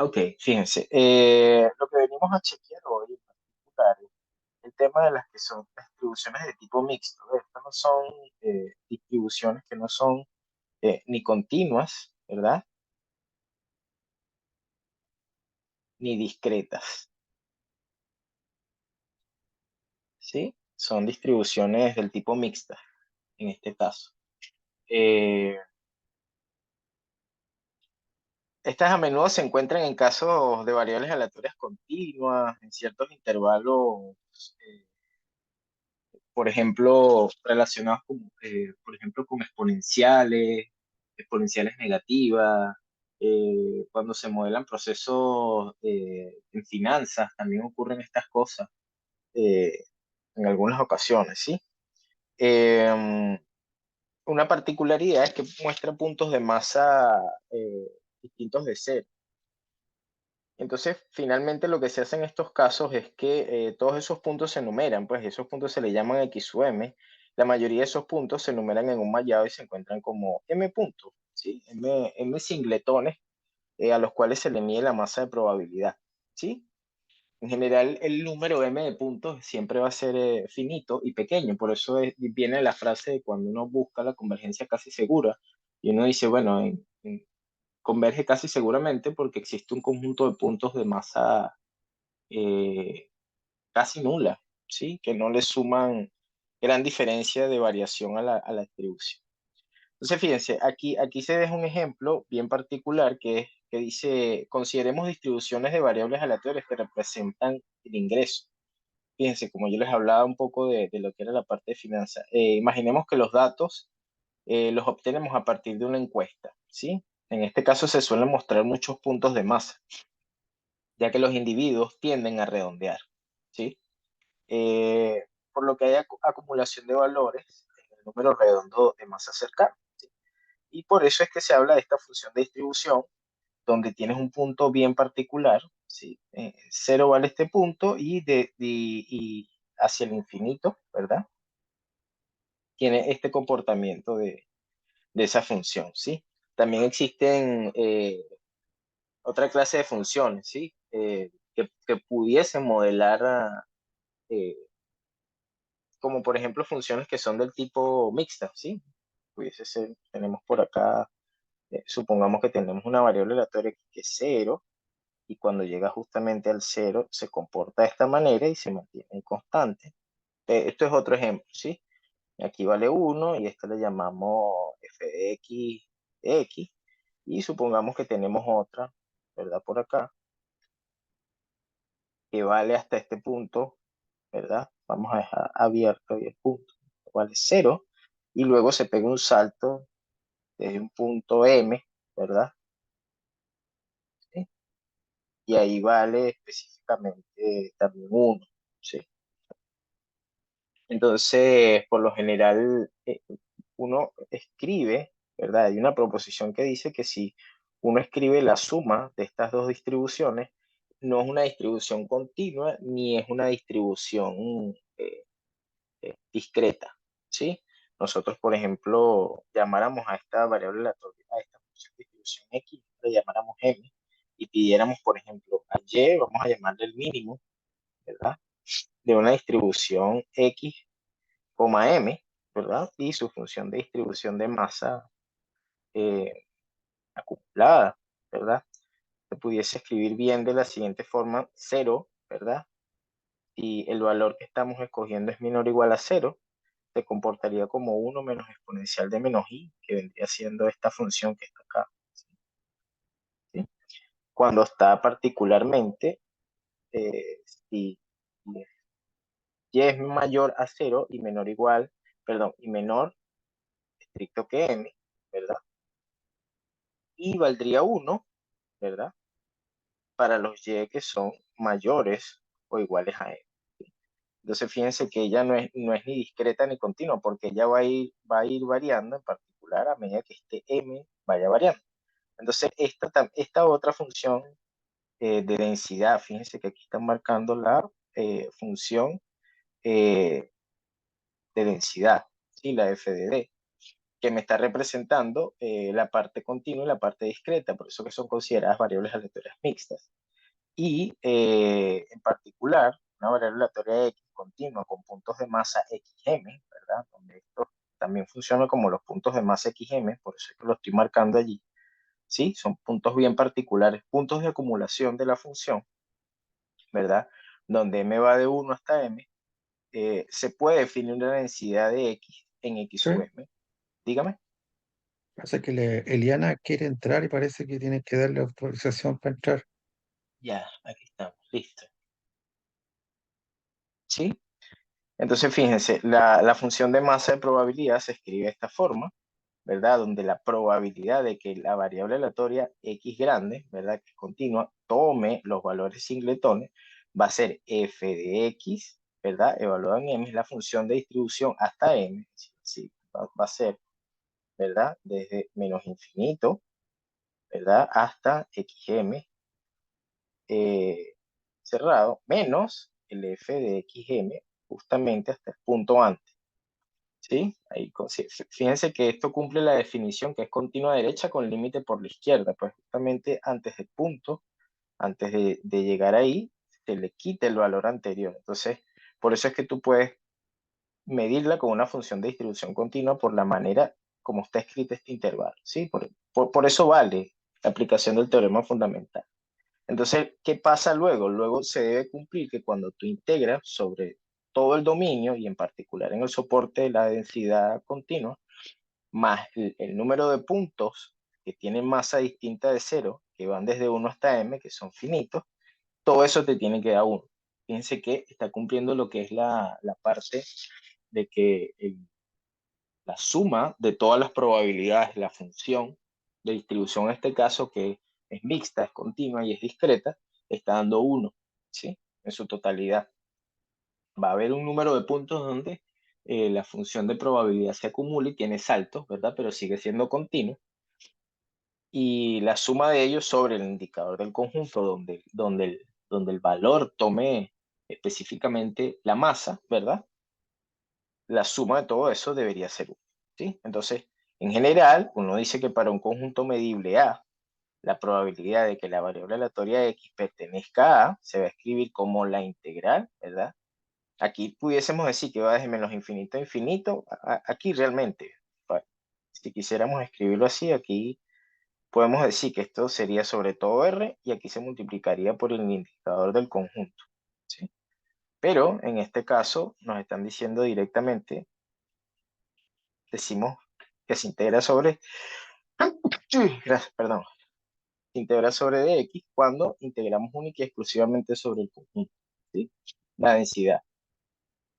Ok, fíjense, lo que venimos a chequear hoy en particular es el tema de las que son las distribuciones de tipo mixto. ¿Ves? Estas no son distribuciones que no son ni continuas, ¿verdad? Ni discretas, ¿sí? Son distribuciones del tipo mixta, en este caso. Eh, Estas a menudo se encuentran en casos de variables aleatorias continuas, en ciertos intervalos, eh, por ejemplo, relacionados con, por ejemplo, con exponenciales, exponenciales negativas, cuando se modelan procesos en finanzas, también ocurren estas cosas eh, en algunas ocasiones, ¿sí? Eh, una particularidad es que muestra puntos de masa distintos de cero. Entonces, finalmente lo que se hace en estos casos es que todos esos puntos se enumeran, pues esos puntos se le llaman X sub m. La mayoría de esos puntos se enumeran en un mallado y se encuentran como M puntos, ¿sí? M singletones a los cuales se le mide la masa de probabilidad, ¿sí? En general, el número M de puntos siempre va a ser finito y pequeño, por eso viene la frase de cuando uno busca la convergencia casi segura y uno dice, bueno, converge casi seguramente porque existe un conjunto de puntos de masa eh, casi nula, ¿sí? Que no le suman gran diferencia de variación a la distribución. Entonces, fíjense, aquí se deja un ejemplo bien particular que dice, consideremos distribuciones de variables aleatorias que representan el ingreso. Fíjense, como yo les hablaba un poco de lo que era la parte de finanzas, imaginemos que los datos los obtenemos a partir de una encuesta, ¿sí? En este caso se suelen mostrar muchos puntos de masa, ya que los individuos tienden a redondear, ¿sí? Por lo que hay acumulación de valores en el número redondo de masa cercana. ¿Sí? Y por eso es que se habla de esta función de distribución, donde tienes un punto bien particular, ¿sí? Cero vale este punto y hacia el infinito, ¿verdad? Tiene este comportamiento de esa función, ¿sí? También existen otra clase de funciones, ¿sí? Que pudiesen modelar eh, como por ejemplo funciones que son del tipo mixta, ¿sí? Pudiese ser, tenemos por acá, supongamos que tenemos una variable aleatoria que es cero, y cuando llega justamente al cero se comporta de esta manera y se mantiene constante. Esto es otro ejemplo, ¿sí? Aquí vale uno y esto le llamamos f de x, y supongamos que tenemos otra, ¿verdad? Por acá, que vale hasta este punto, ¿verdad? Vamos a dejar abierto ahí el punto, vale cero, y luego se pega un salto desde un punto M, ¿verdad? ¿Sí? Y ahí vale específicamente también uno, ¿sí? Entonces, por lo general, uno escribe, ¿verdad? Hay una proposición que dice que si uno escribe la suma de estas dos distribuciones, no es una distribución continua ni es una distribución discreta, ¿sí? Nosotros, por ejemplo, llamáramos a esta variable aleatoria, a esta función de distribución X, le llamáramos M, y pidiéramos, por ejemplo, a Y, vamos a llamarle el mínimo, ¿verdad? De una distribución X, M, ¿verdad? Y su función de distribución de masa eh, acumulada, ¿verdad? Se pudiese escribir bien de la siguiente forma, cero, ¿verdad? Y el valor que estamos escogiendo es menor o igual a cero, se comportaría como uno menos exponencial de menos i, que vendría siendo esta función que está acá, ¿sí? Cuando está particularmente, si y es mayor a cero y menor igual, perdón, y menor estricto que m, ¿verdad? Y valdría uno, ¿verdad? Para los y que son mayores o iguales a m. Entonces fíjense que ella no es ni discreta ni continua, porque ella va a ir variando en particular a medida que este m vaya variando. Entonces, esta otra función de densidad, fíjense que aquí están marcando la función eh, de densidad, ¿sí? La f de d. que me está representando la parte continua y la parte discreta, por eso que son consideradas variables aleatorias mixtas. Y en particular, una variable aleatoria X continua con puntos de masa XM, ¿verdad? Donde esto también funciona como los puntos de masa XM, por eso es que lo estoy marcando allí, ¿sí? Son puntos bien particulares, puntos de acumulación de la función, ¿verdad? Donde m va de 1 hasta m, se puede definir una densidad de X en X Sí. sub m. Dígame. Pasa que Eliana quiere entrar y parece que tiene que darle autorización para entrar. Ya, aquí estamos, listo. ¿Sí? Entonces, fíjense, la función de masa de probabilidad se escribe de esta forma, ¿verdad? Donde la probabilidad de que la variable aleatoria X grande, ¿verdad? Que es continua, tome los valores singletones, va a ser f de X, ¿verdad? Evaluada en M, es la función de distribución hasta M, sí, va a ser, ¿verdad? Desde menos infinito, ¿verdad? Hasta XM cerrado, menos el f de XM, justamente hasta el punto antes. ¿Sí? Ahí, sí, fíjense que esto cumple la definición que es continua derecha con límite por la izquierda, pues justamente antes del punto, antes de llegar ahí, se le quita el valor anterior. Entonces, por eso es que tú puedes medirla con una función de distribución continua por la manera como está escrito este intervalo, ¿sí? Por eso vale la aplicación del teorema fundamental. Entonces, ¿qué pasa luego? Luego se debe cumplir que cuando tú integras sobre todo el dominio y en particular en el soporte de la densidad continua, más el número de puntos que tienen masa distinta de cero, que van desde 1 hasta m, que son finitos, todo eso te tiene que dar 1. Fíjense que está cumpliendo lo que es la parte de que la suma de todas las probabilidades, la función de distribución en este caso, que es mixta, es continua y es discreta, está dando 1, ¿sí? En su totalidad. Va a haber un número de puntos donde la función de probabilidad se acumula y tiene saltos, ¿verdad? Pero sigue siendo continua. Y la suma de ellos sobre el indicador del conjunto, donde el valor tome específicamente la masa, ¿verdad? La suma de todo eso debería ser 1, ¿sí? Entonces, en general, uno dice que para un conjunto medible A, la probabilidad de que la variable aleatoria X pertenezca a A se va a escribir como la integral, ¿verdad? Aquí pudiésemos decir que va desde menos infinito a infinito. Aquí realmente, si quisiéramos escribirlo así, aquí podemos decir que esto sería sobre todo R y aquí se multiplicaría por el indicador del conjunto, ¿sí? Pero en este caso nos están diciendo directamente, decimos que se integra sobre, gracias, perdón, se integra sobre dx cuando integramos única y exclusivamente sobre el conjunto, ¿sí? La densidad.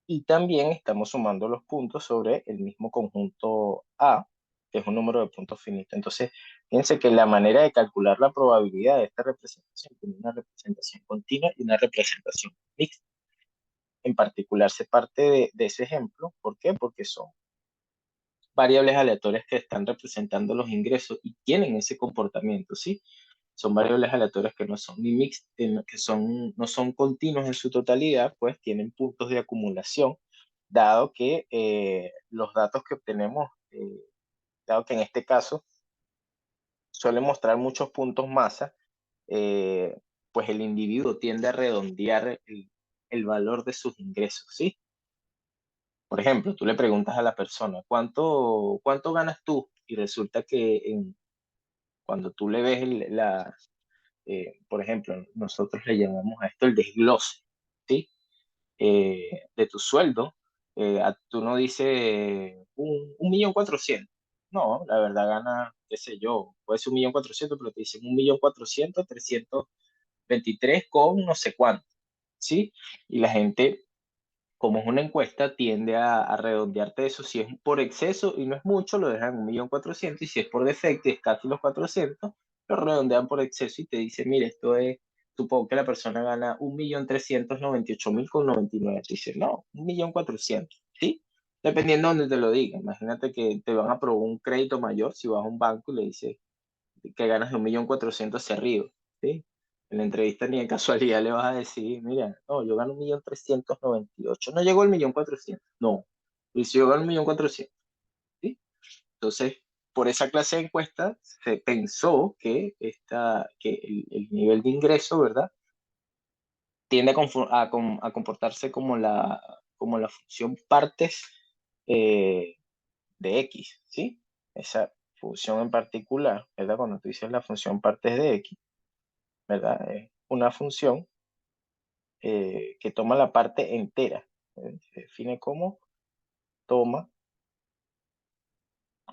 Y también estamos sumando los puntos sobre el mismo conjunto A, que es un número de puntos finito. Entonces, fíjense que la manera de calcular la probabilidad de esta representación tiene una representación continua y una representación mixta. En particular, se parte de ese ejemplo. ¿Por qué? Porque son variables aleatorias que están representando los ingresos y tienen ese comportamiento, ¿sí? Son variables aleatorias que no son ni mixtas, no son continuos en su totalidad, pues tienen puntos de acumulación, dado que los datos que obtenemos, dado que en este caso suele mostrar muchos puntos masa, eh, pues el individuo tiende a redondear el valor de sus ingresos, ¿sí? Por ejemplo, tú le preguntas a la persona, ¿cuánto ganas tú? Y resulta que cuando tú le ves por ejemplo, nosotros le llamamos a esto el desglose, ¿sí? De tu sueldo, tú no dices 1.400.000. No, la verdad gana, qué sé yo, puede ser 1.400.000, pero te dicen 1.400.000, 323 con no sé cuánto, ¿sí? Y la gente, como es una encuesta, tiende a redondearte eso. Si es por exceso y no es mucho, lo dejan en 1.400.000, y si es por defecto y es casi los 400, lo redondean por exceso y te dicen, mire, esto es, supongo que la persona gana 1.398.000 con 99. Te dicen, no, 1.400.000, ¿sí? Dependiendo de donde te lo digan. Imagínate que te van a aprobar un crédito mayor si vas a un banco y le dices que ganas de 1.400.000 hacia arriba, ¿sí? En la entrevista ni de casualidad le vas a decir, mira, no, yo gano 1.398.000, no llegó el 1.400.000, no, y si yo gano 1.400.000, ¿sí? Entonces, por esa clase de encuesta se pensó que, que el nivel de ingreso, ¿verdad? Tiende a comportarse como la función partes eh, de X, ¿sí? Esa función en particular, ¿verdad? Cuando tú dices la función partes de X, ¿verdad? Es una función que toma la parte entera. Se define como toma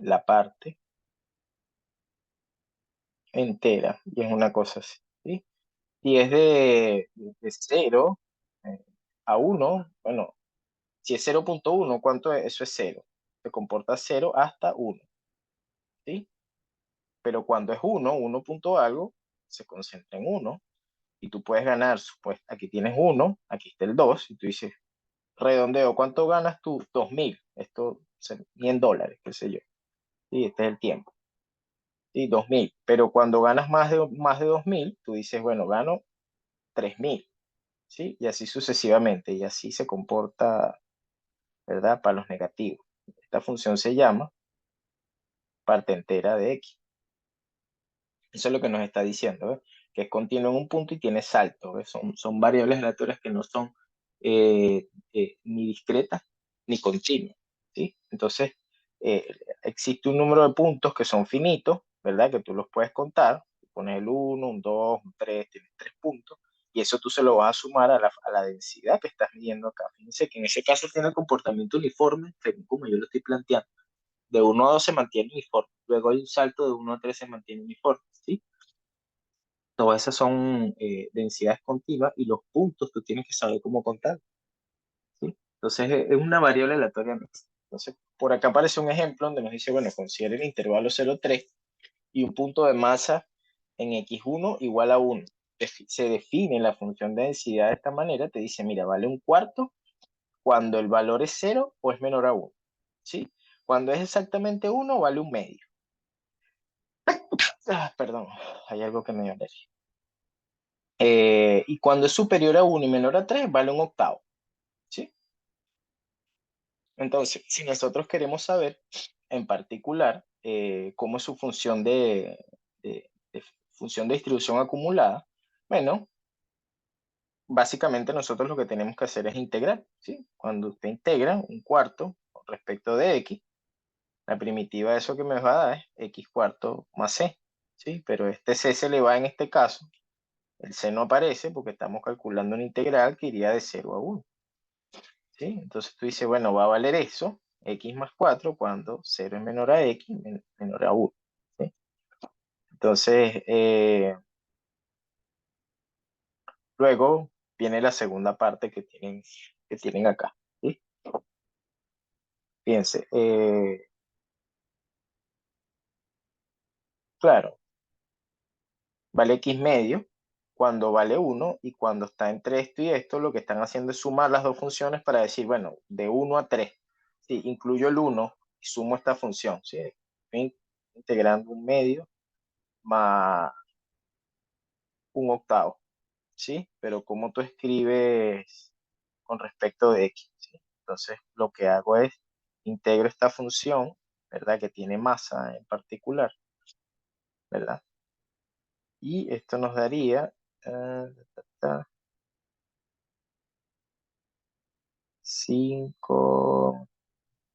la parte entera, y es una cosa así, ¿sí? Y es de 0 a 1, bueno, si es 0,1, ¿cuánto es? Eso es 0. Se comporta 0 hasta 1, ¿sí? Pero cuando es 1, 1 punto algo, se concentra en 1. Y tú puedes ganar, pues aquí tienes 1, aquí está el 2, y tú dices, redondeo, ¿cuánto ganas tú? 2.000. Esto, ni en dólares, qué sé yo. Sí, este es el tiempo. Sí, 2.000. Pero cuando ganas más de 2.000, tú dices, bueno, gano 3.000. ¿Sí? Y así sucesivamente. Y así se comporta, ¿verdad? Para los negativos. Esta función se llama parte entera de x. Eso es lo que nos está diciendo, ¿eh? Que es continuo en un punto y tiene salto, ¿ves? Son variables aleatorias que no son ni discretas ni continuas, ¿sí? Entonces, eh, existe un número de puntos que son finitos, ¿verdad? Que tú los puedes contar. Pones el 1, un 2, un 3, tienes 3 puntos. Y eso tú se lo vas a sumar a la densidad que estás midiendo acá. Fíjense que en ese caso tiene el comportamiento uniforme, según como yo lo estoy planteando. De 1 a 2 se mantiene uniforme. Luego hay un salto de 1 a 3 se mantiene uniforme, ¿sí? Todas esas son densidades continuas y los puntos tú tienes que saber cómo contar, ¿sí? Entonces es una variable aleatoria mixta. Entonces, por acá aparece un ejemplo donde nos dice, bueno, considere el intervalo 0,3 y un punto de masa en x1 igual a 1. Se define la función de densidad de esta manera, te dice, mira, vale un cuarto cuando el valor es 0 o es menor a 1, ¿sí? Cuando es exactamente 1, vale un medio. Perdón, hay algo que me dio alergia. Y cuando es superior a 1 y menor a 3 vale un octavo, ¿sí? Entonces, si nosotros queremos saber en particular cómo es su función de función de distribución acumulada, bueno, básicamente nosotros lo que tenemos que hacer es integrar, ¿sí? Cuando usted integra un cuarto con respecto de x, la primitiva de eso que me va a dar es x cuarto más c, ¿sí? Pero este c se le va en este caso, el c no aparece porque estamos calculando una integral que iría de 0 a 1. ¿Sí? Entonces tú dices, bueno, va a valer eso, x más 4 cuando 0 es menor a x, menor a 1. ¿Sí? Entonces, luego viene la segunda parte que tienen acá. ¿Sí? Fíjense, claro, vale x medio cuando vale 1 y cuando está entre esto y esto, lo que están haciendo es sumar las dos funciones para decir, bueno, de 1 a 3. Sí, incluyo el 1 y sumo esta función. ¿Sí? Estoy integrando un medio más un octavo. ¿Sí? Pero cómo tú escribes con respecto de x, ¿sí? Entonces, lo que hago es integro esta función, ¿verdad? Que tiene masa en particular, ¿verdad? Y esto nos daría 5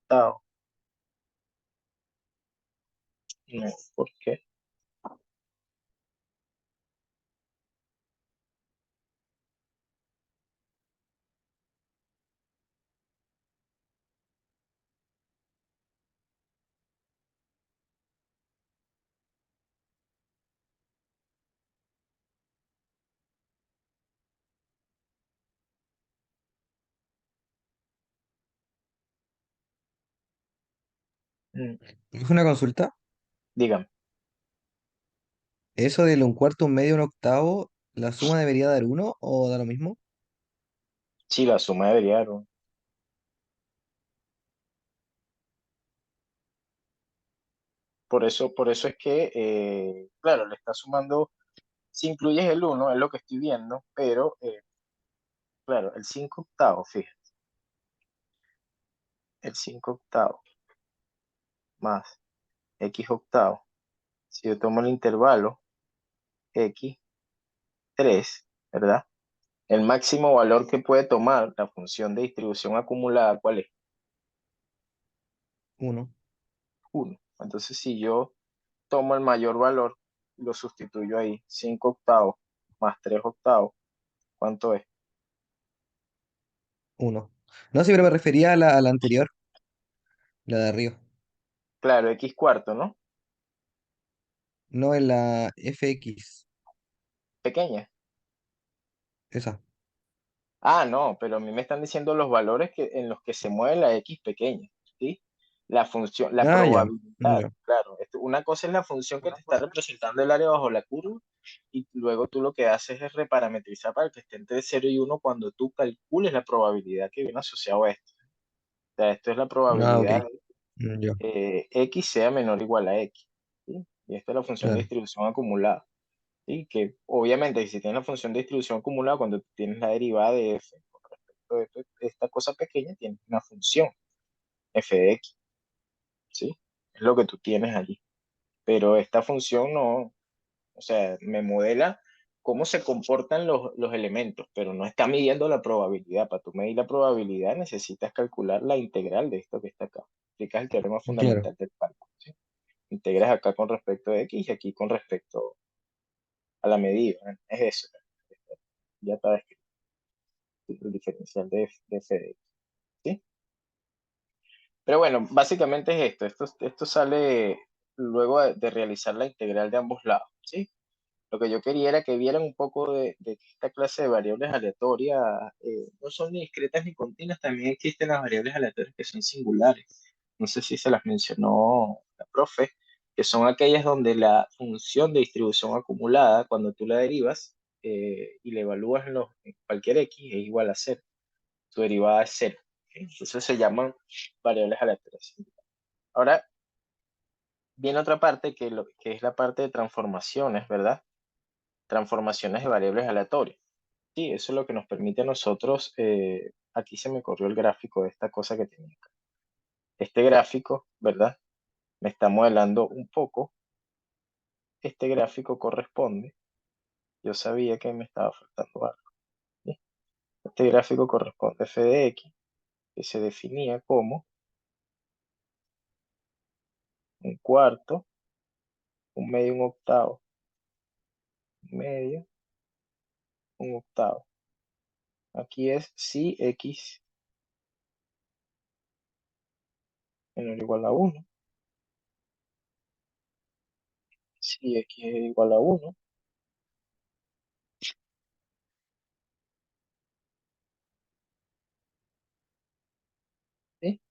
octavos. No, ¿por qué? Mm, Es una consulta. dígame, ¿Eso de un cuarto, un medio, un octavo, la suma debería dar uno o da lo mismo? sí, la suma debería dar uno. Por eso es que, claro, le está sumando, si incluyes el uno es lo que estoy viendo, pero, claro, el 5 octavos, fíjate, el 5 octavos más. x octavo. Si yo tomo el intervalo x 3, ¿verdad? El máximo valor que puede tomar la función de distribución acumulada, ¿cuál es? 1. 1. Entonces, si yo tomo el mayor valor, lo sustituyo ahí, 5 octavos más 3 octavos, ¿cuánto es? 1. No, sí, pero me refería a la anterior, la de arriba. Claro, x cuarto, ¿no? No en la FX, Pequeña. esa. Ah, no, pero a mí me están diciendo los valores en los que se mueve la x pequeña, ¿sí? La función, la Ah, ya. probabilidad, Ya. claro. Una cosa es la función que te está representando el área bajo la curva y luego tú lo que haces es reparametrizar para que esté entre 0 y 1 cuando tú calcules la probabilidad que viene asociado a esto. O sea, esto es la Ah, ok. probabilidad Ya, x sea menor o igual a x, ¿sí? Y esta es la función de claro. distribución acumulada. ¿Sí? Que obviamente si tienes la función de distribución acumulada, cuando tú tienes la derivada de f con respecto de esta cosa pequeña, tienes una función f de x, ¿sí? Es lo que tú tienes allí. Pero esta función no, o sea, me modela cómo se comportan los elementos, pero no está midiendo la probabilidad. Para tú medir la probabilidad necesitas calcular la integral de esto que está acá. Aplicas el teorema Claro. fundamental del cálculo, ¿sí? Integras acá con respecto a x y aquí con respecto a la medida, ¿no? Es eso. Ya está escrito el diferencial de f de x, ¿sí? Pero bueno, básicamente es esto. Esto sale luego de realizar la integral de ambos lados, ¿sí? Lo que yo quería era que vieran un poco de que esta clase de variables aleatorias no son ni discretas ni continuas, también existen las variables aleatorias que son singulares. No sé si se las mencionó la profe, que son aquellas donde la función de distribución acumulada, cuando tú la derivas y la evalúas en cualquier x, es igual a cero. Su derivada es cero. ¿Ok? Entonces se llaman variables aleatorias. Ahora viene otra parte que es la parte de transformaciones, ¿verdad? Transformaciones de variables aleatorias. Sí, eso es lo que nos permite a nosotros, aquí se me corrió el gráfico de esta cosa que tenía acá. Este gráfico, ¿verdad? Me está modelando un poco. Este gráfico corresponde, yo sabía que me estaba faltando algo, ¿sí? Este gráfico corresponde a f de x, que se definía como un cuarto, un medio, un octavo, un medio, un octavo. Aquí es si x menor o igual a 1, si x es igual a 1, ¿sí?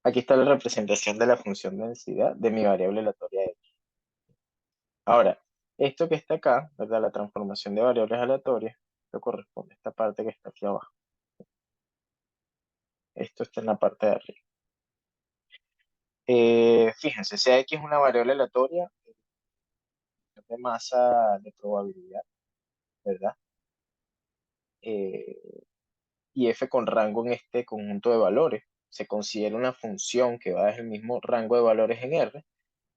Aquí está la representación de la función de densidad de mi variable aleatoria x. Ahora, esto que está acá, ¿verdad? La transformación de variables aleatorias, esto corresponde a esta parte que está aquí abajo. Esto está en la parte de arriba. Fíjense, si x es una variable aleatoria de masa de probabilidad, ¿verdad? Eh, y f con rango en este conjunto de valores se considera una función que va desde el mismo rango de valores en R,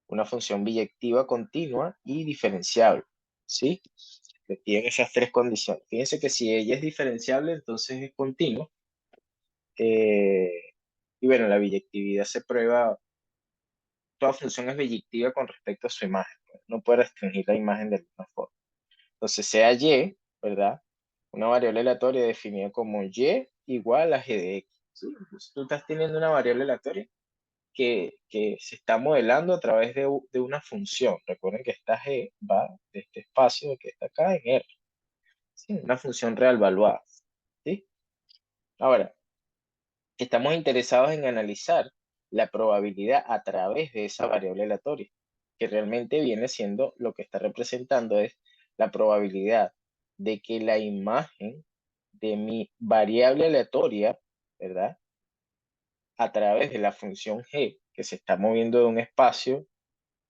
una función biyectiva continua y diferenciable, ¿sí? Que tiene esas tres condiciones. Fíjense que si ella es diferenciable, entonces es continua. Eh, y bueno, la biyectividad se prueba, toda función es biyectiva con respecto a su imagen, pues. No puede restringir la imagen de alguna forma. Entonces, sea y, ¿verdad? Una variable aleatoria definida como y igual a g de x. ¿Sí? Entonces, tú estás teniendo una variable aleatoria que se está modelando a través de una función. Recuerden que esta g va de este espacio que está acá en R. ¿Sí? Una función real valuada. ¿Sí? Ahora, estamos interesados en analizar la probabilidad a través de esa variable aleatoria, que realmente viene siendo lo que está representando es la probabilidad de que la imagen de mi variable aleatoria, ¿verdad? A través de la función g, que se está moviendo de un espacio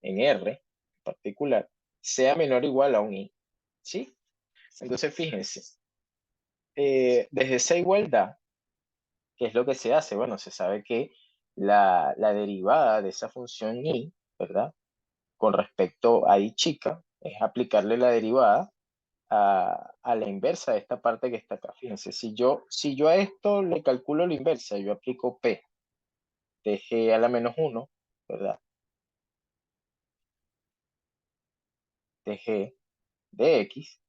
en R en particular, sea menor o igual a un i. ¿Sí? Entonces, fíjense, desde esa igualdad, ¿qué es lo que se hace? Bueno, se sabe que la derivada de esa función y, ¿verdad? Con respecto a y chica, es aplicarle la derivada a la inversa de esta parte que está acá. Fíjense, si yo a esto le calculo la inversa, yo aplico P de G a la menos uno, ¿verdad? De G de X,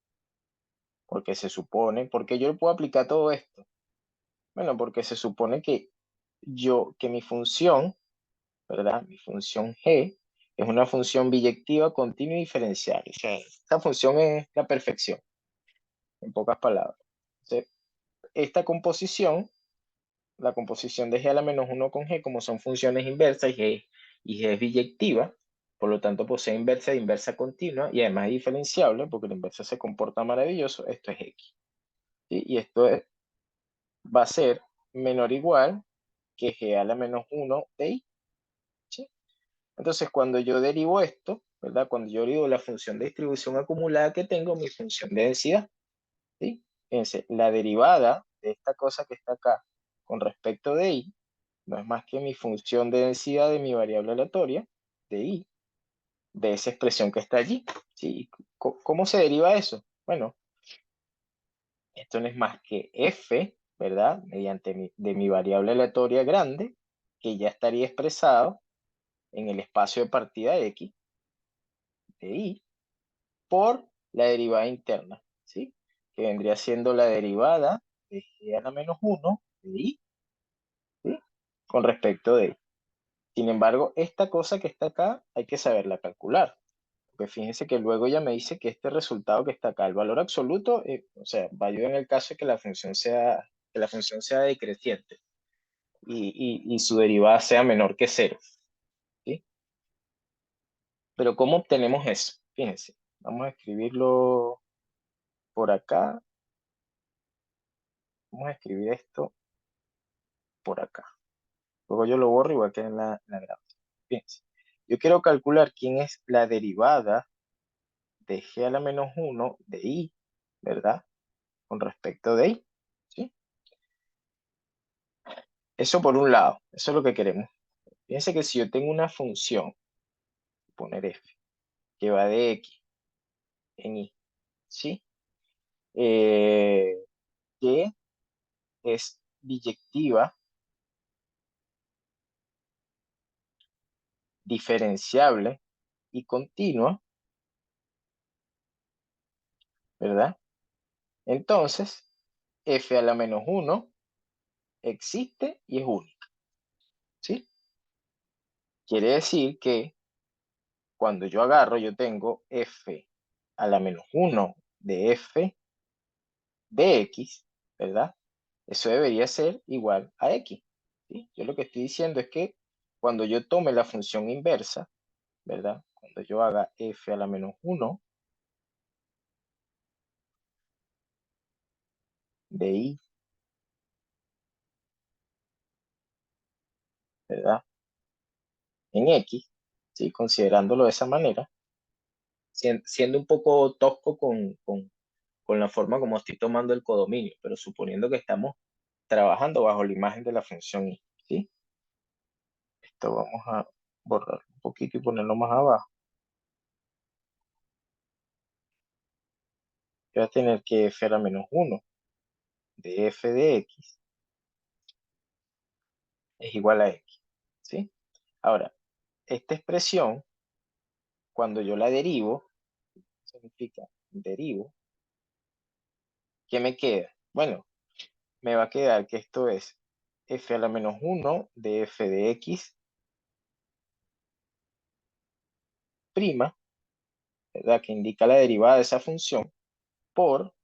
porque se supone, porque yo le puedo aplicar todo esto. Bueno, porque se supone que mi función, ¿verdad? Mi función G es una función biyectiva continua y diferencial. O sea, esta función es la perfección, en pocas palabras. Entonces, esta composición, la composición de G a la menos uno con G, como son funciones inversas y G es biyectiva, por lo tanto posee inversa e inversa continua y además es diferenciable porque la inversa se comporta maravilloso, esto es X. ¿Sí? Y va a ser menor o igual que G a la menos uno de Y. ¿Sí? Entonces, cuando yo derivo esto, ¿verdad? Cuando yo derivo la función de distribución acumulada que tengo, mi función de densidad, ¿sí? Fíjense, la derivada de esta cosa que está acá con respecto de Y no es más que mi función de densidad de mi variable aleatoria, de Y, de esa expresión que está allí. ¿Sí? ¿Cómo se deriva eso? Bueno, esto no es más que F, ¿verdad? Mediante de mi variable aleatoria grande, que ya estaría expresado en el espacio de partida X de Y por la derivada interna, ¿sí? Que vendría siendo la derivada de G a la menos uno de Y, ¿sí? Con respecto de Y. Sin embargo, esta cosa que está acá hay que saberla calcular. Porque fíjense que luego ya me dice que este resultado que está acá, el valor absoluto, o sea, va a ayudar en el caso de que la función sea decreciente y su derivada sea menor que cero, ¿sí? Pero ¿cómo obtenemos eso? Fíjense, vamos a escribirlo por acá. Vamos a escribir esto por acá. Luego yo lo borro y voy a quedar en la gráfica. Fíjense, yo quiero calcular quién es la derivada de G a la menos uno de Y, ¿verdad? Con respecto de Y, ¿sí? Eso por un lado, eso es lo que queremos. Fíjense que si yo tengo una función, poner f, que va de x en y, ¿sí? Que es biyectiva, diferenciable y continua, ¿verdad? Entonces, f a la menos uno existe y es única, ¿sí? Quiere decir que cuando yo agarro, yo tengo f a la menos uno de f de x, ¿verdad? Eso debería ser igual a x, ¿sí? Yo lo que estoy diciendo es que cuando yo tome la función inversa, ¿verdad? Cuando yo haga f a la menos uno de y, ¿verdad? En x, ¿sí? Considerándolo de esa manera, siendo un poco tosco con la forma como estoy tomando el codominio, pero suponiendo que estamos trabajando bajo la imagen de la función y, ¿sí? Esto vamos a borrar un poquito y ponerlo más abajo. Yo voy a tener que f a la menos uno de f de x es igual a x, ¿sí? Ahora, esta expresión, cuando yo la derivo, significa derivo, ¿qué me queda? Bueno, me va a quedar que esto es f a la menos uno de f de x prima, ¿verdad? Que indica la derivada de esa función por,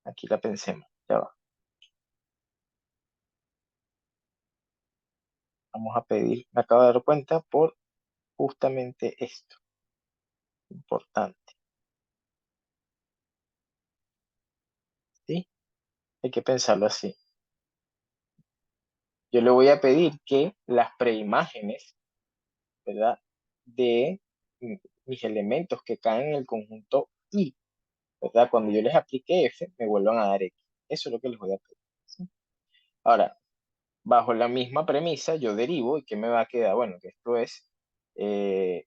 aquí la pensemos, ya va. Vamos a pedir, me acabo de dar cuenta por justamente esto, importante, ¿sí? Hay que pensarlo así. Yo le voy a pedir que las preimágenes, ¿verdad? De mis elementos que caen en el conjunto I, ¿verdad? Cuando yo les aplique f, me vuelvan a dar x. Eso es lo que les voy a pedir. ¿Sí? Ahora, bajo la misma premisa, yo derivo y ¿qué me va a quedar? Bueno, que esto es, eh,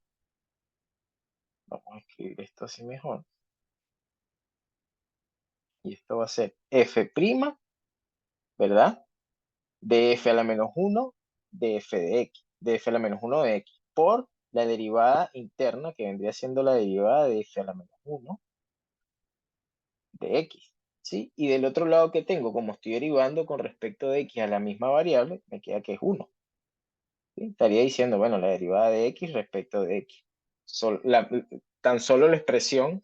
vamos a escribir esto así mejor. Y esto va a ser f', ¿verdad? De f a la menos 1 de f de x, de f a la menos 1 de x, por la derivada interna, que vendría siendo la derivada de f a la menos 1 de x, ¿sí? Y del otro lado que tengo, como estoy derivando con respecto de x a la misma variable, me queda que es 1. ¿Sí? Estaría diciendo, bueno, la derivada de x respecto de x. Tan solo la expresión,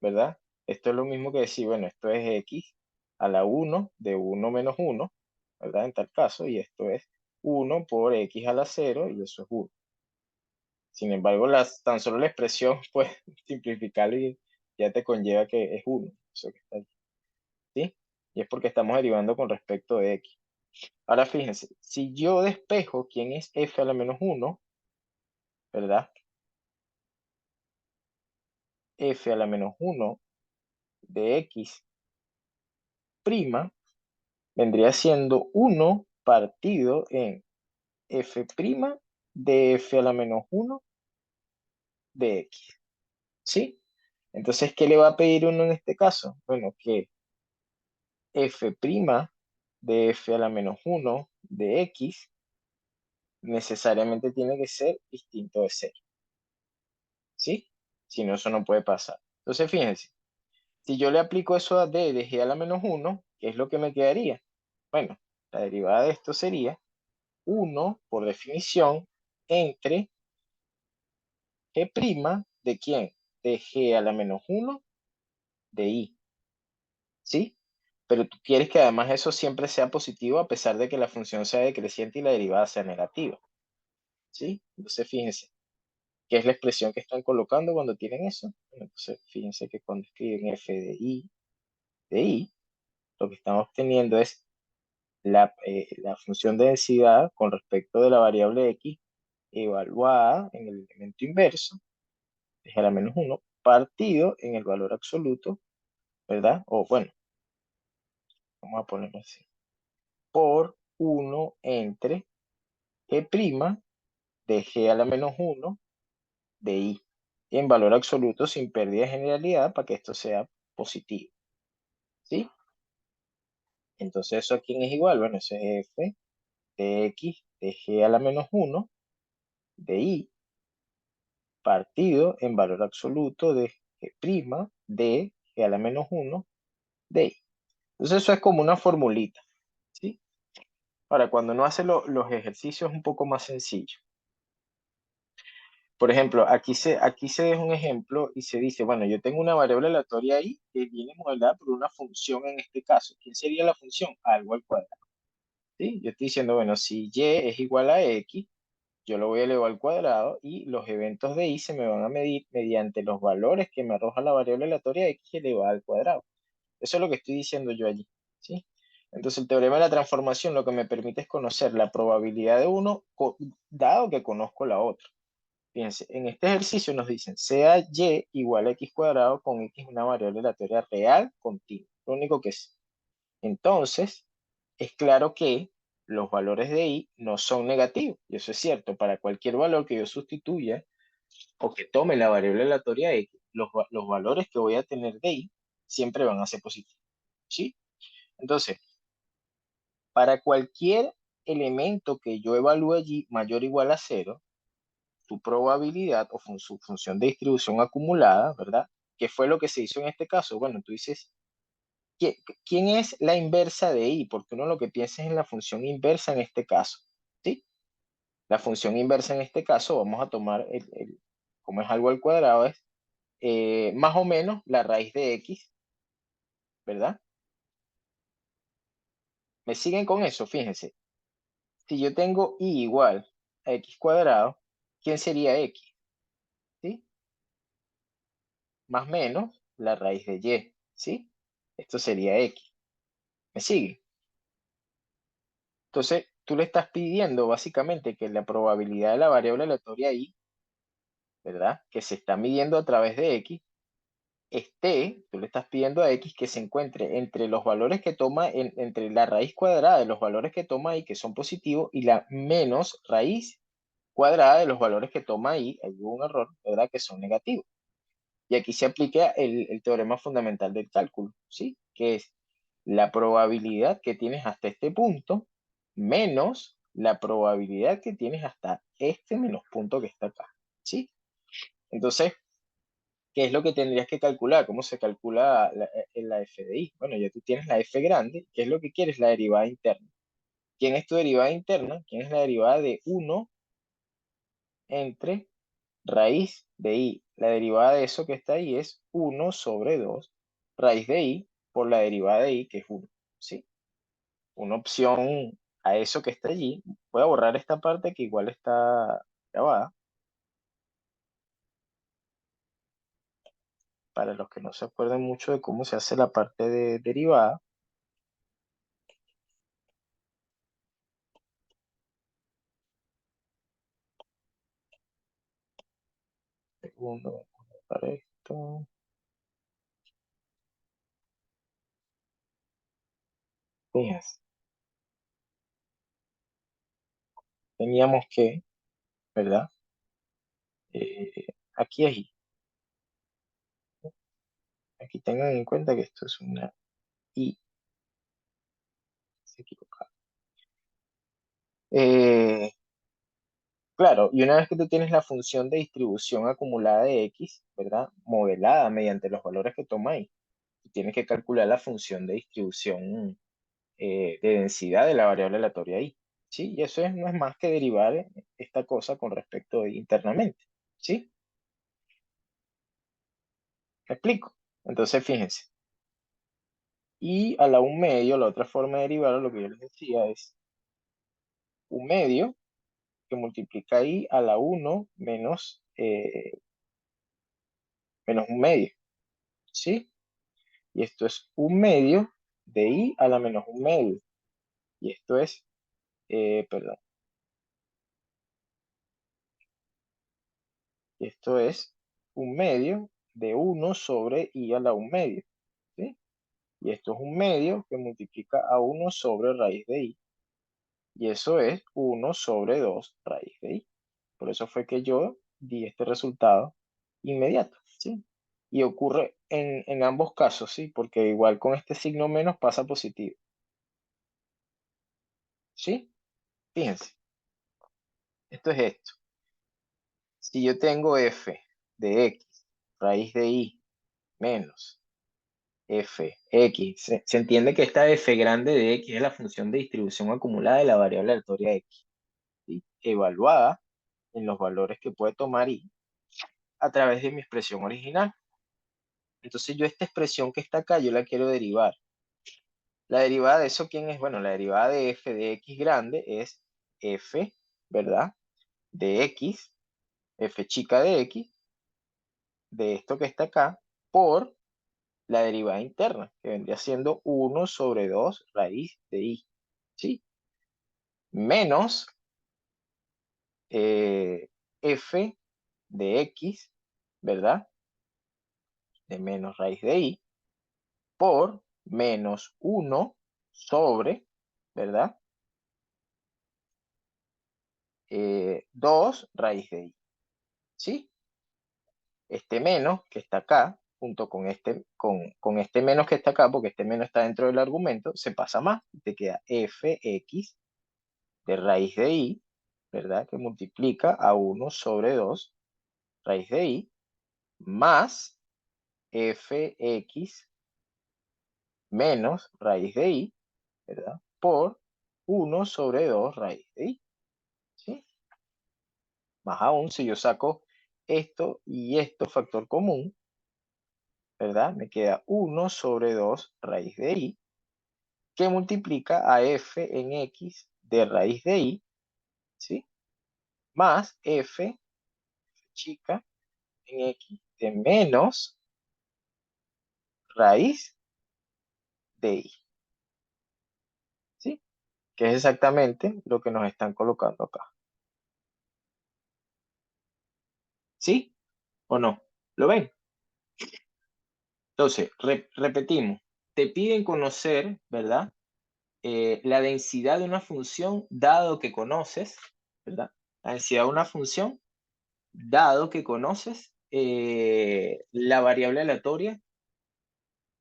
¿verdad? Esto es lo mismo que decir, bueno, esto es x a la 1 de 1 menos 1, ¿verdad? En tal caso, y esto es 1 por x a la 0, y eso es 1. Sin embargo, tan solo la expresión, pues, simplificarlo y ya te conlleva que es 1, eso que está ahí, ¿sí? Y es porque estamos derivando con respecto de x. Ahora fíjense, si yo despejo quién es f a la menos 1, ¿verdad? F a la menos 1 de x prima vendría siendo 1 partido en f' de f a la menos 1 de x, ¿sí? Entonces, ¿qué le va a pedir uno en este caso? Bueno, que f' de f a la menos 1 de x necesariamente tiene que ser distinto de 0, ¿sí? Si no, eso no puede pasar. Entonces, fíjense, si yo le aplico eso a d de g a la menos 1, ¿qué es lo que me quedaría? Bueno, la derivada de esto sería 1 por definición entre g' de quién? De g a la menos 1 de i, ¿sí? Pero tú quieres que además eso siempre sea positivo a pesar de que la función sea decreciente y la derivada sea negativa, ¿sí? Entonces fíjense, ¿qué es la expresión que están colocando cuando tienen eso? Bueno, entonces fíjense que cuando escriben f de i, lo que estamos obteniendo es la función de densidad con respecto de la variable x evaluada en el elemento inverso, es a la menos 1, partido en el valor absoluto, ¿verdad? O bueno, vamos a ponerlo así, por 1 entre g' de g a la menos 1 de i, en valor absoluto sin pérdida de generalidad para que esto sea positivo, ¿sí? Entonces, ¿eso a quién es igual? Bueno, eso es f de x de g a la menos 1 de i partido en valor absoluto de g' de g a la menos 1 de i. Entonces, eso es como una formulita, ¿sí? Ahora, cuando uno hace los ejercicios es un poco más sencillo. Por ejemplo, aquí se deja un ejemplo y se dice, bueno, yo tengo una variable aleatoria ahí que viene modelada por una función en este caso. ¿Quién sería la función? Algo al cuadrado. ¿Sí? Yo estoy diciendo, bueno, si y es igual a x, yo lo voy a elevar al cuadrado y los eventos de y se me van a medir mediante los valores que me arroja la variable aleatoria x elevada al cuadrado. Eso es lo que estoy diciendo yo allí, ¿sí? Entonces el teorema de la transformación lo que me permite es conocer la probabilidad de uno dado que conozco la otra. Fíjense, en este ejercicio nos dicen sea y igual a x cuadrado con x una variable aleatoria real continua. Lo único que es. Entonces, es claro que los valores de y no son negativos. Y eso es cierto. Para cualquier valor que yo sustituya o que tome la variable aleatoria x, los valores que voy a tener de y siempre van a ser positivos. ¿Sí? Entonces, para cualquier elemento que yo evalúe allí mayor o igual a 0, su probabilidad o su función de distribución acumulada, ¿verdad? ¿Qué fue lo que se hizo en este caso? Bueno, tú dices, ¿quién es la inversa de i? Porque uno lo que piensa es en la función inversa en este caso, ¿sí? La función inversa en este caso, vamos a tomar, como es algo al cuadrado, es más o menos la raíz de x, ¿verdad? ¿Me siguen con eso? Fíjense, si yo tengo i igual a x cuadrado, ¿quién sería x? ¿Sí? Más o menos la raíz de y, ¿sí? Esto sería x. ¿Me sigue? Entonces, tú le estás pidiendo básicamente que la probabilidad de la variable aleatoria y, ¿verdad? Que se está midiendo a través de x, tú le estás pidiendo a X que se encuentre entre los valores que toma, entre la raíz cuadrada de los valores que toma Y, que son positivos, y la menos raíz cuadrada de los valores que toma Y, ahí hubo un error, ¿verdad? Que son negativos. Y aquí se aplica el teorema fundamental del cálculo, ¿sí? Que es la probabilidad que tienes hasta este punto menos la probabilidad que tienes hasta este menos punto que está acá, ¿sí? Entonces, ¿qué es lo que tendrías que calcular? ¿Cómo se calcula la f de i? Bueno, ya tú tienes la f grande, ¿qué es lo que quieres? La derivada interna. ¿Quién es tu derivada interna? ¿Quién es la derivada de 1 entre raíz de i? La derivada de eso que está ahí es 1 sobre 2 raíz de i por la derivada de i, que es 1, ¿sí? Una opción a eso que está allí. Voy a borrar esta parte que igual está grabada, para los que no se acuerden mucho de cómo se hace la parte de derivada. Segundo, vamos a borrar esto. Fíjense, teníamos que, ¿verdad? Aquí, aquí tengan en cuenta que esto es una I, se equivoca. Claro, y una vez que tú tienes la función de distribución acumulada de X, ¿verdad? Modelada mediante los valores que toma ahí, tú tienes que calcular la función de distribución de densidad de la variable aleatoria I, ¿sí? Y eso no es más que derivar esta cosa con respecto internamente, ¿sí? ¿Me explico? Entonces, fíjense. Y a la 1 medio, la otra forma de derivar, lo que yo les decía, es 1 medio que multiplica I a la 1 menos, menos 1 medio, ¿sí? Y esto es 1 medio de I a la menos 1 medio. Y esto es, perdón, y esto es 1 medio de 1 sobre I a la 1 medio, ¿sí? Y esto es 1 medio que multiplica a 1 sobre raíz de I. Y eso es 1 sobre 2 raíz de I. Por eso fue que yo di este resultado inmediato, ¿sí? Y ocurre en ambos casos, ¿sí? Porque igual con este signo menos pasa positivo, ¿sí? Fíjense, esto es esto. Si yo tengo f de x, raíz de i, menos f, x, se entiende que esta f grande de x es la función de distribución acumulada de la variable aleatoria x, ¿sí? Evaluada en los valores que puede tomar i a través de mi expresión original. Entonces yo esta expresión que está acá, yo la quiero derivar. La derivada de eso, ¿quién es? Bueno, la derivada de f de x grande es f, ¿verdad? De x, f chica de x, de esto que está acá, por la derivada interna, que vendría siendo 1 sobre 2 raíz de i, ¿sí? Menos f de x, ¿verdad? De menos raíz de i, por menos 1 sobre, ¿verdad? 2 raíz de i, ¿sí? Este menos que está acá, junto con este menos que está acá, porque este menos está dentro del argumento, se pasa más y te queda fx de raíz de i, ¿verdad? Que multiplica a 1 sobre 2 raíz de i, más fx menos raíz de i, ¿verdad? Por 1 sobre 2 raíz de i, ¿sí? Más aún, si yo saco esto y esto factor común, ¿verdad? Me queda 1 sobre 2 raíz de i, que multiplica a f en x de raíz de i, ¿sí? Más f chica en x de menos raíz de i, ¿sí? Que es exactamente lo que nos están colocando acá. ¿Sí o no? ¿Lo ven? Entonces, repetimos, te piden conocer, ¿verdad? La densidad de una función dado que conoces, ¿verdad? La densidad de una función dado que conoces la variable aleatoria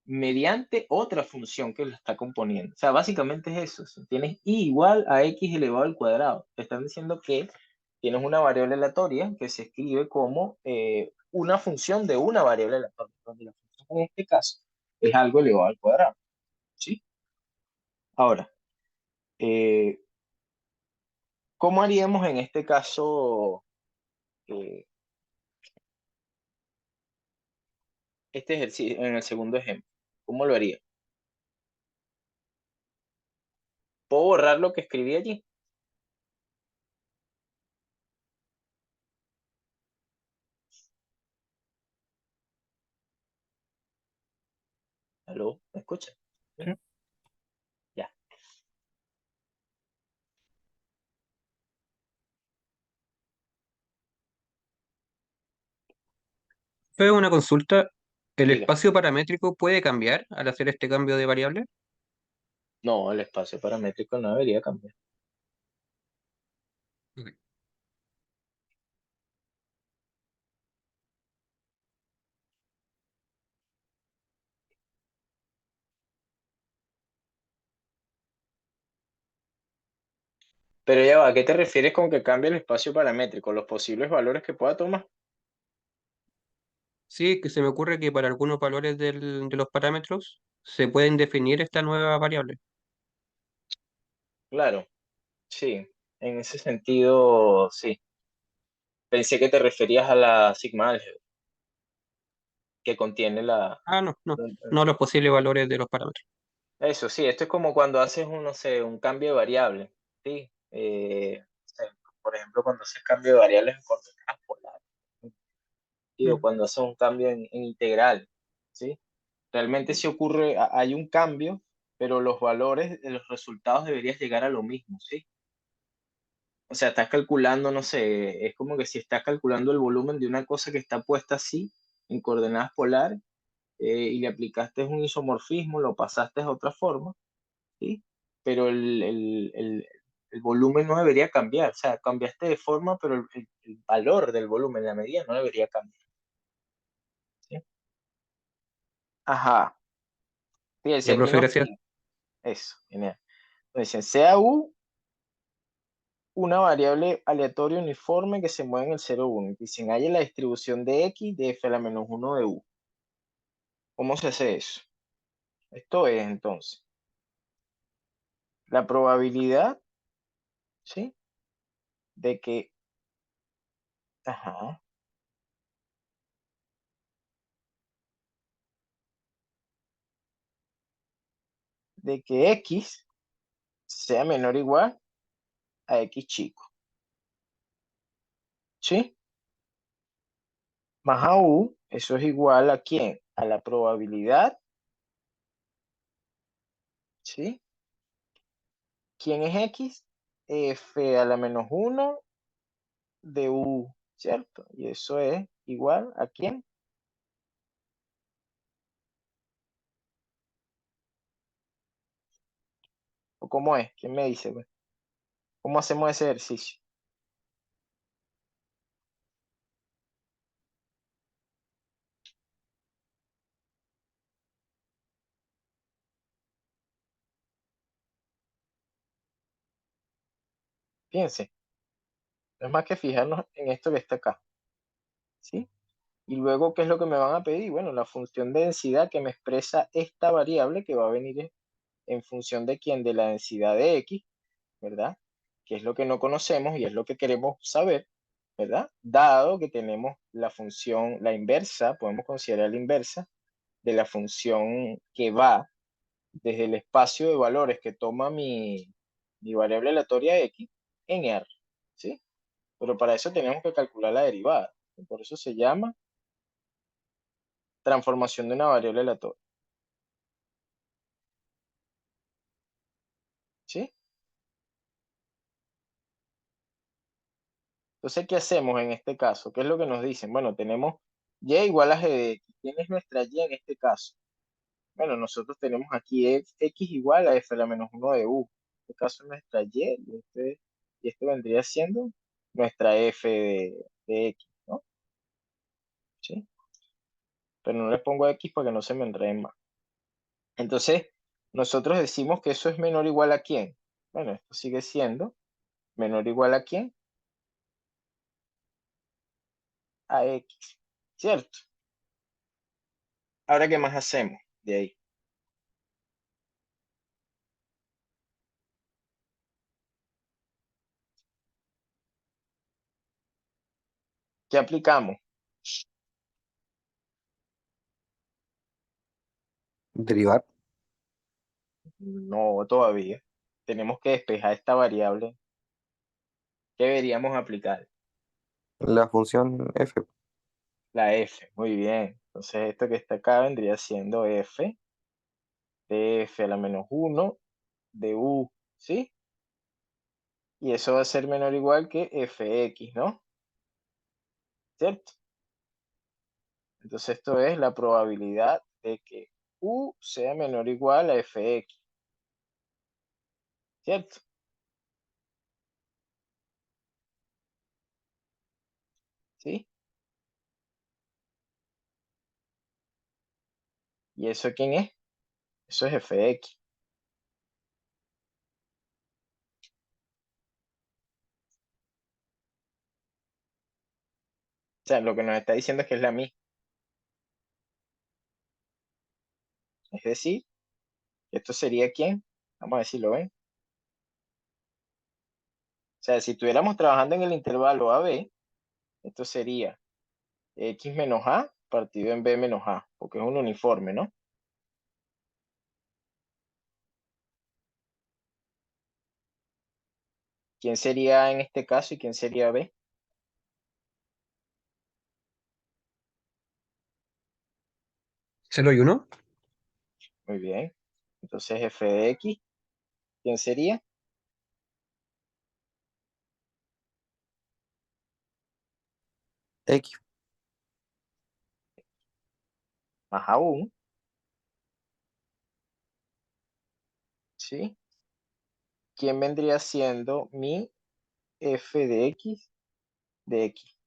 mediante otra función que lo está componiendo. O sea, básicamente es eso. Si tienes y igual a x elevado al cuadrado. Te están diciendo que tienes una variable aleatoria que se escribe como una función de una variable aleatoria, donde la función en este caso es algo elevado al cuadrado. ¿Sí? Ahora, eh, ¿cómo haríamos en este caso eh, este ejercicio en el segundo ejemplo? ¿Cómo lo haría? ¿Puedo borrar lo que escribí allí? ¿Aló? ¿Me escucha? ¿Sí? Sí. Ya, Fue una consulta. ¿El diga. espacio paramétrico puede cambiar al hacer este cambio de variable? No, el espacio paramétrico no debería cambiar. Ok. Pero ya va, ¿a qué te refieres con que cambie el espacio paramétrico? ¿Los posibles valores que pueda tomar? Sí, que se me ocurre que para algunos valores de los parámetros se pueden definir esta nueva variable. Claro, sí. En ese sentido, sí. Pensé que te referías a la sigma álgebra, que contiene la... Ah, no, no, no los posibles valores de los parámetros. Eso, sí, esto es como cuando haces un, no sé, un cambio de variable, ¿sí? O sea, por ejemplo, cuando haces cambio de variables en coordenadas polares, ¿sí? O Mm. cuando haces un cambio en integral, ¿sí? Realmente sí ocurre, hay un cambio, pero los valores, los resultados deberías llegar a lo mismo, ¿sí? O sea, estás calculando, no sé, es como que si estás calculando el volumen de una cosa que está puesta así, en coordenadas polares, y le aplicaste un isomorfismo, lo pasaste a otra forma, ¿sí? Pero el volumen no debería cambiar, o sea, cambiaste de forma, pero el valor del volumen, la medida, no debería cambiar, ¿sí? Ajá, Ya, fíjense, aquí profe, nos gracias. piden eso, genial. Dicen, sea U una variable aleatoria uniforme que se mueve en el 0,1. Dicen, haya la distribución de X de F a la menos uno de U. ¿Cómo se hace eso? Esto es entonces la probabilidad, ¿sí? De que, ajá, de que X sea menor o igual a X chico, ¿sí? Más a U, eso es igual a ¿quién? A la probabilidad, ¿sí? ¿Quién es X? F a la menos uno de U, ¿cierto? Y eso es igual a ¿quién? ¿O cómo es? ¿Quién me dice, pues? ¿Cómo hacemos ese ejercicio? Fíjense, no es más que fijarnos en esto que está acá, ¿sí? Y luego, ¿qué es lo que me van a pedir? Bueno, la función de densidad que me expresa esta variable que va a venir en función de quién, de la densidad de X, ¿verdad? Que es lo que no conocemos y es lo que queremos saber, ¿verdad? Dado que tenemos la función, la inversa, podemos considerar la inversa de la función que va desde el espacio de valores que toma mi variable aleatoria X en R, ¿sí? Pero para eso tenemos que calcular la derivada. Y por eso se llama transformación de una variable aleatoria, ¿sí? Entonces, ¿qué hacemos en este caso? ¿Qué es lo que nos dicen? Bueno, tenemos Y igual a g de x. ¿Quién es nuestra y en este caso? Bueno, nosotros tenemos aquí x igual a f a la menos 1 de u. En este caso es nuestra y esto vendría siendo nuestra f de x, ¿no? ¿Sí? Pero no le pongo x para que no se me enreden más. Entonces, nosotros decimos que eso es menor o igual a quién. Bueno, esto sigue siendo menor o igual a quién, a x, ¿cierto? Ahora, ¿qué más hacemos de ahí? ¿Qué aplicamos? Derivar No, todavía. Tenemos que despejar esta variable. ¿Qué deberíamos aplicar? la función f. La f, muy bien. Entonces, esto que está acá vendría siendo f de f a la menos 1 de u, ¿sí? Y eso va a ser menor o igual que fx, ¿no? ¿Cierto? Entonces, esto es la probabilidad de que u sea menor o igual a fx, ¿cierto? ¿Sí? ¿Y eso quién es? Eso es fx. O sea, lo que nos está diciendo es que es la misma. Es decir, esto sería quién. Vamos a ver si lo ven. O sea, si estuviéramos trabajando en el intervalo AB, esto sería x menos a partido en b menos a, porque es un uniforme, ¿no? ¿Quién sería A en este caso y quién sería b? ¿0 y 1? Muy bien. Entonces f de x, ¿quién sería? X. Más aún, ¿sí? ¿Quién vendría siendo mi f de x de x?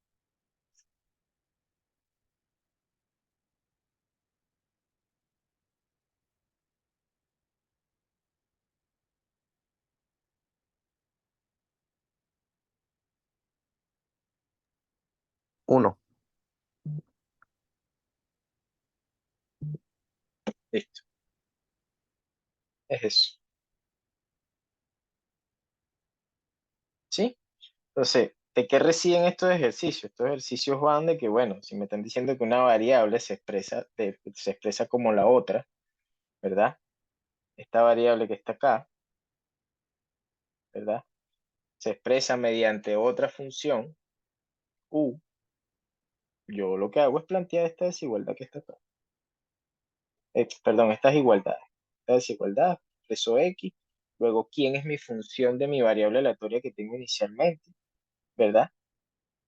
1. Listo. Es eso. ¿Sí? Entonces, ¿de qué residen estos ejercicios? Estos ejercicios van de que, bueno, si me están diciendo que una variable se expresa como la otra, ¿verdad? Esta variable que está acá, ¿verdad? Se expresa mediante otra función, u. Yo lo que hago es plantear esta desigualdad que está acá. Perdón, estas igualdades. Esta desigualdad, expreso x, luego, ¿quién es mi función de mi variable aleatoria que tengo inicialmente? ¿Verdad?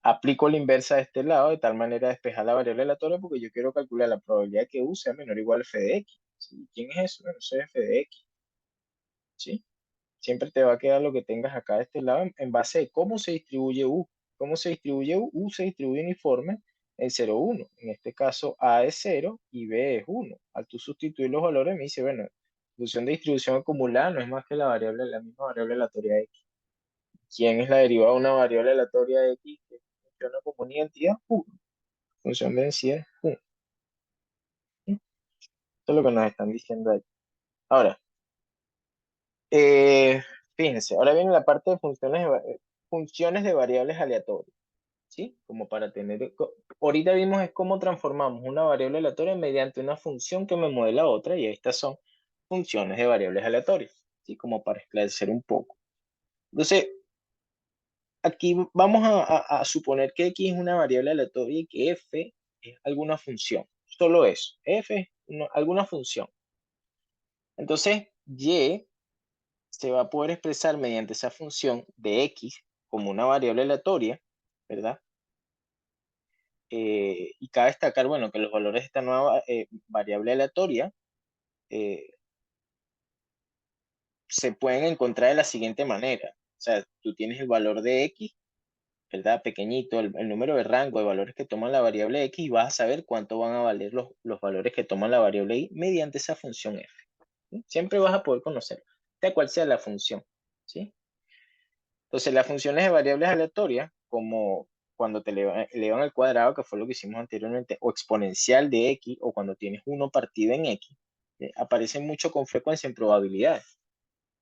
Aplico la inversa de este lado de tal manera de despejar la variable aleatoria porque yo quiero calcular la probabilidad de que u sea menor o igual a f de x. ¿Sí? ¿Quién es eso? Bueno, eso es f de x. ¿Sí? Siempre te va a quedar lo que tengas acá de este lado en base de cómo se distribuye u. ¿Cómo se distribuye u? U se distribuye uniforme en 0, 1. En este caso, A es 0 y B es 1. Al tú sustituir los valores, me dice, bueno, función de distribución acumulada no es más que la misma variable aleatoria x. ¿Quién es la derivada de una variable aleatoria x que funciona como una identidad? 1. Función de densidad 1. Eso es lo que nos están diciendo ahí. Ahora, eh, fíjense, ahora viene la parte de funciones de variables aleatorias. ¿Sí? Como para tener, ahorita vimos es cómo transformamos una variable aleatoria mediante una función que me modela otra, y estas son funciones de variables aleatorias, ¿sí? Como para esclarecer un poco. Entonces, aquí vamos a suponer que x es una variable aleatoria y que f es alguna función. Solo eso, f es alguna función. Entonces, y se va a poder expresar mediante esa función de x como una variable aleatoria, ¿verdad? Y cabe destacar, bueno, que los valores de esta nueva variable aleatoria eh, se pueden encontrar de la siguiente manera. O sea, tú tienes el valor de X, ¿verdad? Pequeñito, el número de rango de valores que toman la variable X y vas a saber cuánto van a valer los valores que toman la variable Y mediante esa función F. ¿Sí? Siempre vas a poder conocer, sea cual sea la función. ¿Sí? Entonces, las funciones de variables aleatorias, como cuando te elevan al cuadrado, que fue lo que hicimos anteriormente, o exponencial de X, o cuando tienes 1 partido en X, aparecen mucho con frecuencia en probabilidades.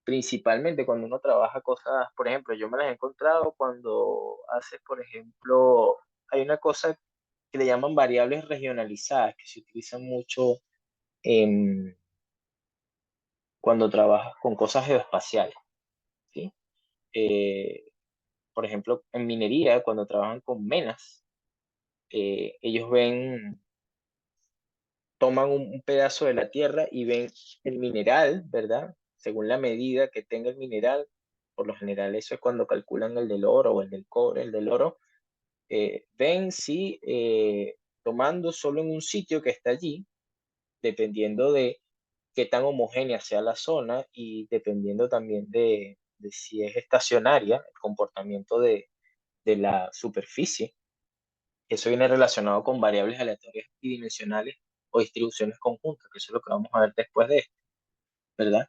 Principalmente cuando uno trabaja cosas, por ejemplo, yo me las he encontrado cuando haces, por ejemplo, hay una cosa que le llaman variables regionalizadas, que se utilizan mucho cuando trabajas con cosas geoespaciales, ¿sí? Eh, por ejemplo, en minería, cuando trabajan con menas, ellos toman un pedazo de la tierra y ven el mineral, ¿verdad? Según la medida que tenga el mineral, por lo general eso es cuando calculan el del oro o el del cobre, el del oro, ven si tomando solo en un sitio que está allí, dependiendo de qué tan homogénea sea la zona y dependiendo también de si es estacionaria, el comportamiento de la superficie. Eso viene relacionado con variables aleatorias bidimensionales o distribuciones conjuntas, que eso es lo que vamos a ver después de esto, ¿verdad?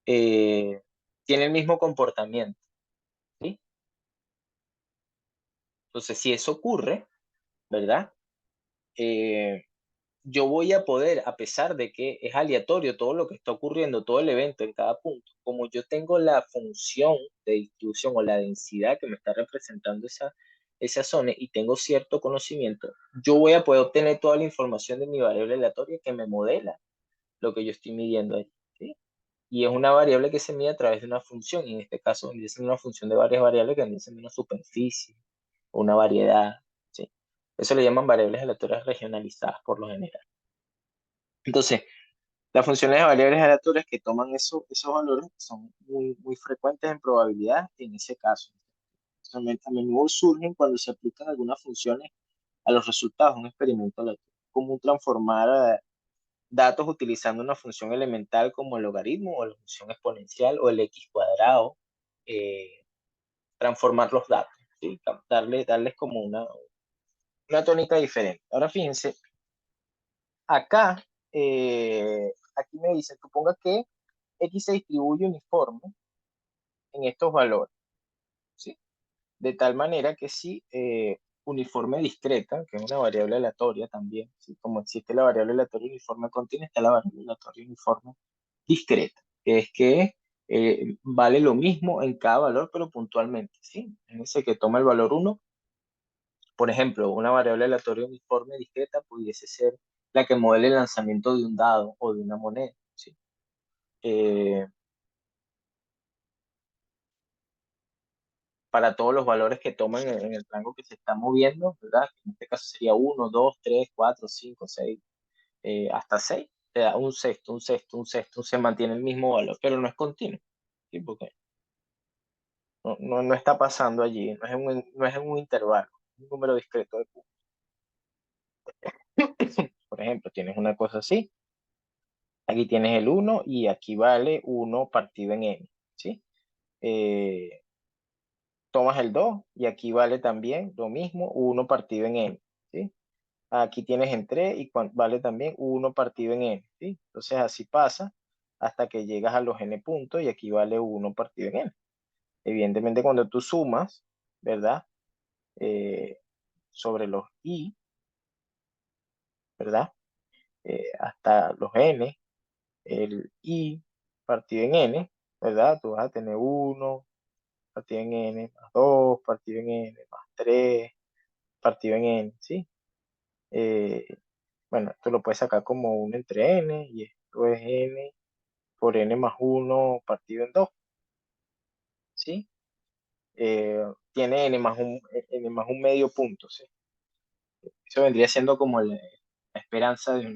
Eh, Tiene el mismo comportamiento, ¿sí? Entonces, si eso ocurre, ¿verdad? Eh, yo voy a poder, a pesar de que es aleatorio todo lo que está ocurriendo, todo el evento en cada punto, como yo tengo la función de distribución o la densidad que me está representando esa zona y tengo cierto conocimiento, yo voy a poder obtener toda la información de mi variable aleatoria que me modela lo que yo estoy midiendo ahí, ¿sí? Y es una variable que se mide a través de una función, y en este caso vendría siendo una función de varias variables que vendría siendo una superficie o una variedad, ¿sí? Eso le llaman variables aleatorias regionalizadas por lo general. Entonces, las funciones de variables aleatorias que toman esos valores son muy frecuentes en probabilidad en ese caso. A menudo surgen cuando se aplican algunas funciones a los resultados de un experimento aleatorio, como transformar datos utilizando una función elemental como el logaritmo o la función exponencial o el x cuadrado, transformar los datos, ¿sí? Darles como una tónica diferente. Ahora fíjense, acá, aquí me dice, suponga que X se distribuye uniforme en estos valores, ¿sí? De tal manera que si uniforme discreta, que es una variable aleatoria también, ¿sí? Como existe la variable aleatoria uniforme continua, está la variable aleatoria uniforme discreta, que es que vale lo mismo en cada valor, pero puntualmente, ¿sí? En ese que toma el valor 1, por ejemplo, una variable aleatoria uniforme discreta pudiese ser la que modele el lanzamiento de un dado o de una moneda, ¿sí? Eh, para todos los valores que toman en el rango que se está moviendo, ¿verdad? En este caso sería 1, 2, 3, 4, 5, 6, hasta 6. Te da un sexto, un sexto, un sexto, se mantiene el mismo valor, pero no es continuo, ¿sí? Porque no está pasando allí, no es en un intervalo, es un número discreto de puntos. Por ejemplo, tienes una cosa así, aquí tienes el 1 y aquí vale 1 partido en n, ¿sí? Eh, Tomas el 2 y aquí vale también lo mismo, 1 partido en n, ¿sí? Aquí tienes en 3 y vale también 1 partido en n, ¿sí? Entonces así pasa hasta que llegas a los n puntos y aquí vale 1 partido en n. Evidentemente cuando tú sumas, ¿verdad? Eh, sobre los i, ¿verdad? Hasta los n, el i partido en n, ¿verdad? Tú vas a tener 1 partido en n, más 2 partido en n, más 3 partido en n, ¿sí? Eh, bueno, esto lo puedes sacar como 1 entre n y esto es n por n más 1 partido en 2, ¿sí? Tiene n más un medio punto, ¿sí? Eso vendría siendo como la esperanza de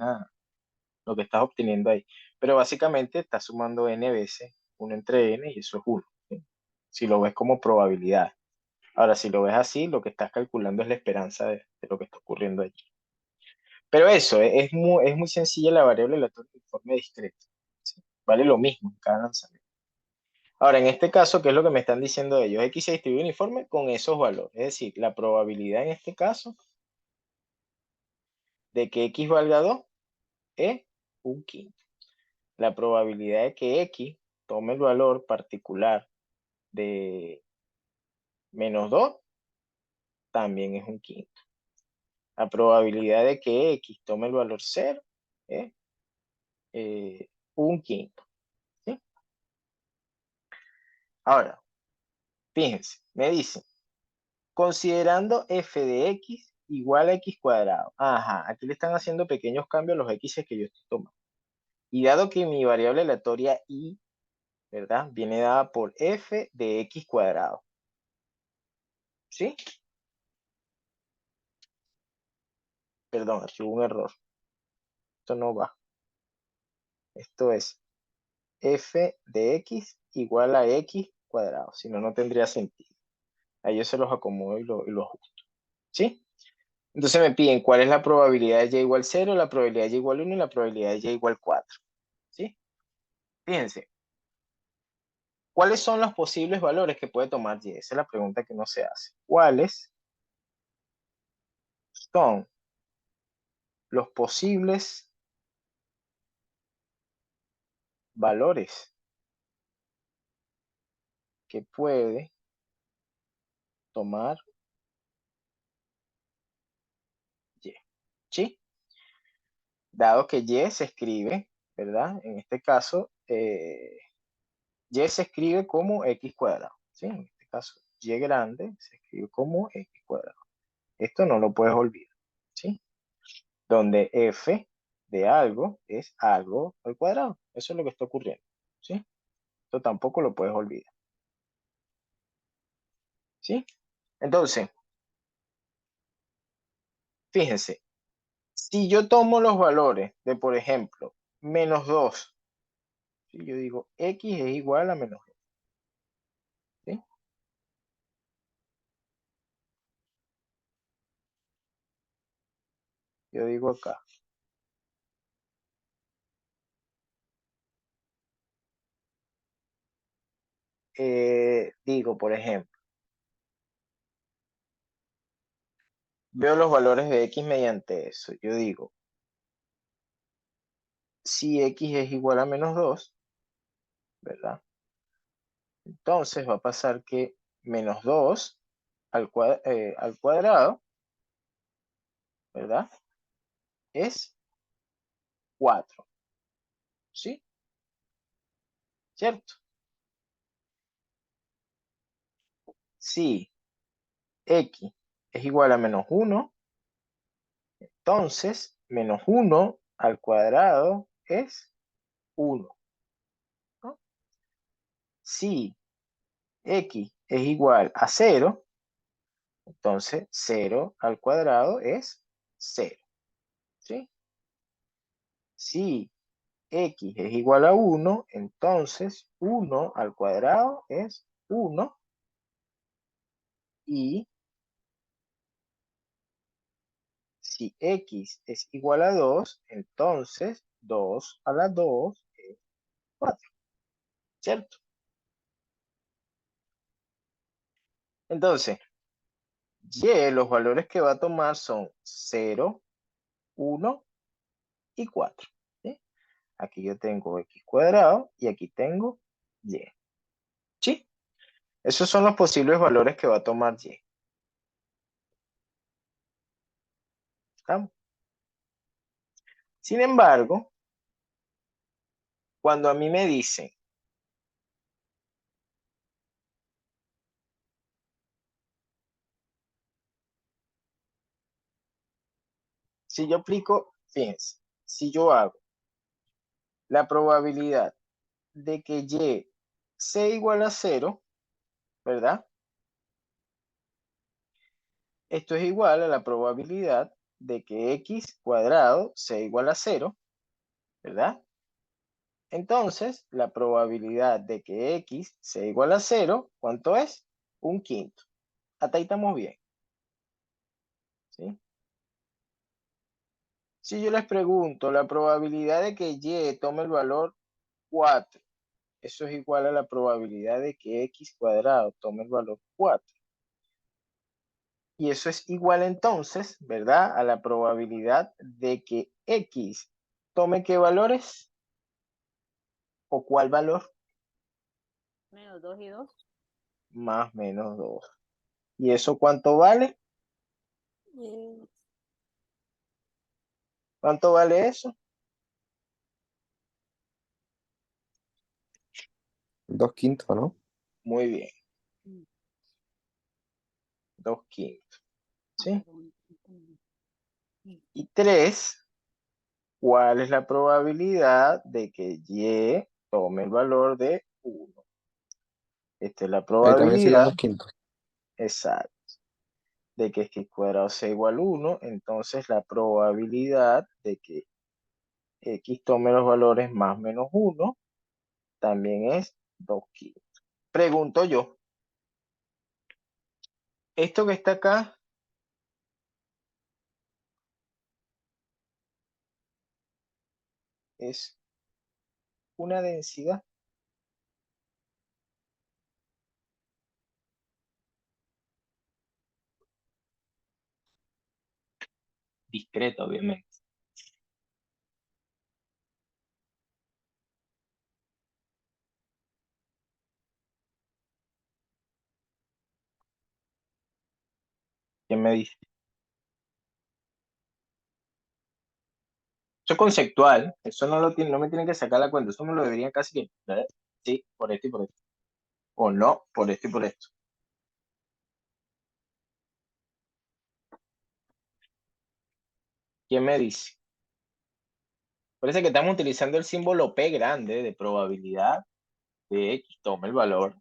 lo que estás obteniendo ahí. Pero básicamente estás sumando n veces 1 entre n y eso es 1, ¿sí? Si lo ves como probabilidad. Ahora, si lo ves así, lo que estás calculando es la esperanza de lo que está ocurriendo allí. Pero eso, es muy sencilla la variable aleatoria uniforme discreta. ¿Sí? Vale lo mismo en cada lanzamiento. Ahora, en este caso, ¿qué es lo que me están diciendo ellos? X se distribuye uniforme con esos valores. Es decir, la probabilidad en este caso de que X valga 2 es un quinto. La probabilidad de que X tome el valor particular de -2 también es un quinto. La probabilidad de que X tome el valor 0 es un quinto. ¿Sí? Ahora, fíjense, me dicen, considerando f de x igual a x cuadrado. Ajá, aquí le están haciendo pequeños cambios a los x que yo estoy tomando. Y dado que mi variable aleatoria y, ¿verdad? Viene dada por f de x cuadrado. ¿Sí? Perdón, aquí hubo un error. Esto no va. Esto es f de x igual a x cuadrado. Si no, no tendría sentido. Ahí yo se los acomodo y lo ajusto. ¿Sí? Entonces me piden cuál es la probabilidad de y igual 0, la probabilidad de y igual 1 y la probabilidad de y igual 4. ¿Sí? Fíjense. ¿Cuáles son los posibles valores que puede tomar y? Esa es la pregunta que no se hace. ¿Cuáles son los posibles valores que puede tomar y? ¿Sí? Dado que y se escribe, ¿verdad? En este caso, y se escribe como x cuadrado. ¿Sí? En este caso, y grande se escribe como x cuadrado. Esto no lo puedes olvidar. ¿Sí? Donde f de algo es algo al cuadrado. Eso es lo que está ocurriendo. ¿Sí? Esto tampoco lo puedes olvidar. ¿Sí? Entonces, fíjense, si yo tomo los valores de, por ejemplo, -2, ¿sí? Yo digo x es igual a -2. ¿Sí? Yo digo acá. Digo, por ejemplo, veo los valores de x mediante eso. Yo digo, si x es igual a -2, ¿verdad? Entonces va a pasar que -2 al cuadrado, ¿verdad? Es 4. ¿Sí? ¿Cierto? Si x es igual a -1, entonces -1 al cuadrado es 1. ¿No? Si x es igual a 0, entonces 0 al cuadrado es 0. ¿Sí? Si x es igual a 1, entonces 1 al cuadrado es 1. Y si x es igual a 2, entonces 2 a la 2 es 4. ¿Cierto? Entonces, y los valores que va a tomar son 0, 1 y 4. ¿Sí? Aquí yo tengo x cuadrado y aquí tengo y. ¿Sí? Esos son los posibles valores que va a tomar y. ¿Estamos? Sin embargo, cuando a mí me dicen si yo aplico, fíjense, si yo hago la probabilidad de que y sea igual a 0, ¿verdad? Esto es igual a la probabilidad de que x cuadrado sea igual a 0, ¿verdad? Entonces, la probabilidad de que x sea igual a 0, ¿cuánto es? Un quinto. Hasta ahí estamos bien. ¿Sí? Si yo les pregunto, la probabilidad de que Y tome el valor 4, eso es igual a la probabilidad de que X cuadrado tome el valor 4. Y eso es igual entonces, ¿verdad? A la probabilidad de que X tome ¿qué valores? ¿O cuál valor? Menos 2 y 2. Más menos 2. ¿Y eso cuánto vale? ¿Cuánto vale eso? 2/5, ¿no? Muy bien, 2/5. ¿Sí? Y 3, ¿cuál es la probabilidad de que Y tome el valor de 1? Esta es la Ahí también serían probabilidad 2/5. exacta de que X cuadrado sea igual a 1. Entonces la probabilidad de que X tome los valores más menos 1 también es 2/5. Pregunto yo, esto que está acá es una densidad. Discreta, obviamente. ¿Quién me dice? Eso es conceptual, eso no me tienen que sacar la cuenta, eso me lo deberían casi que, ¿verdad? Sí, por esto y por esto. O no, por esto y por esto. ¿Quién me dice? Parece que estamos utilizando el símbolo P grande de probabilidad de X tome el valor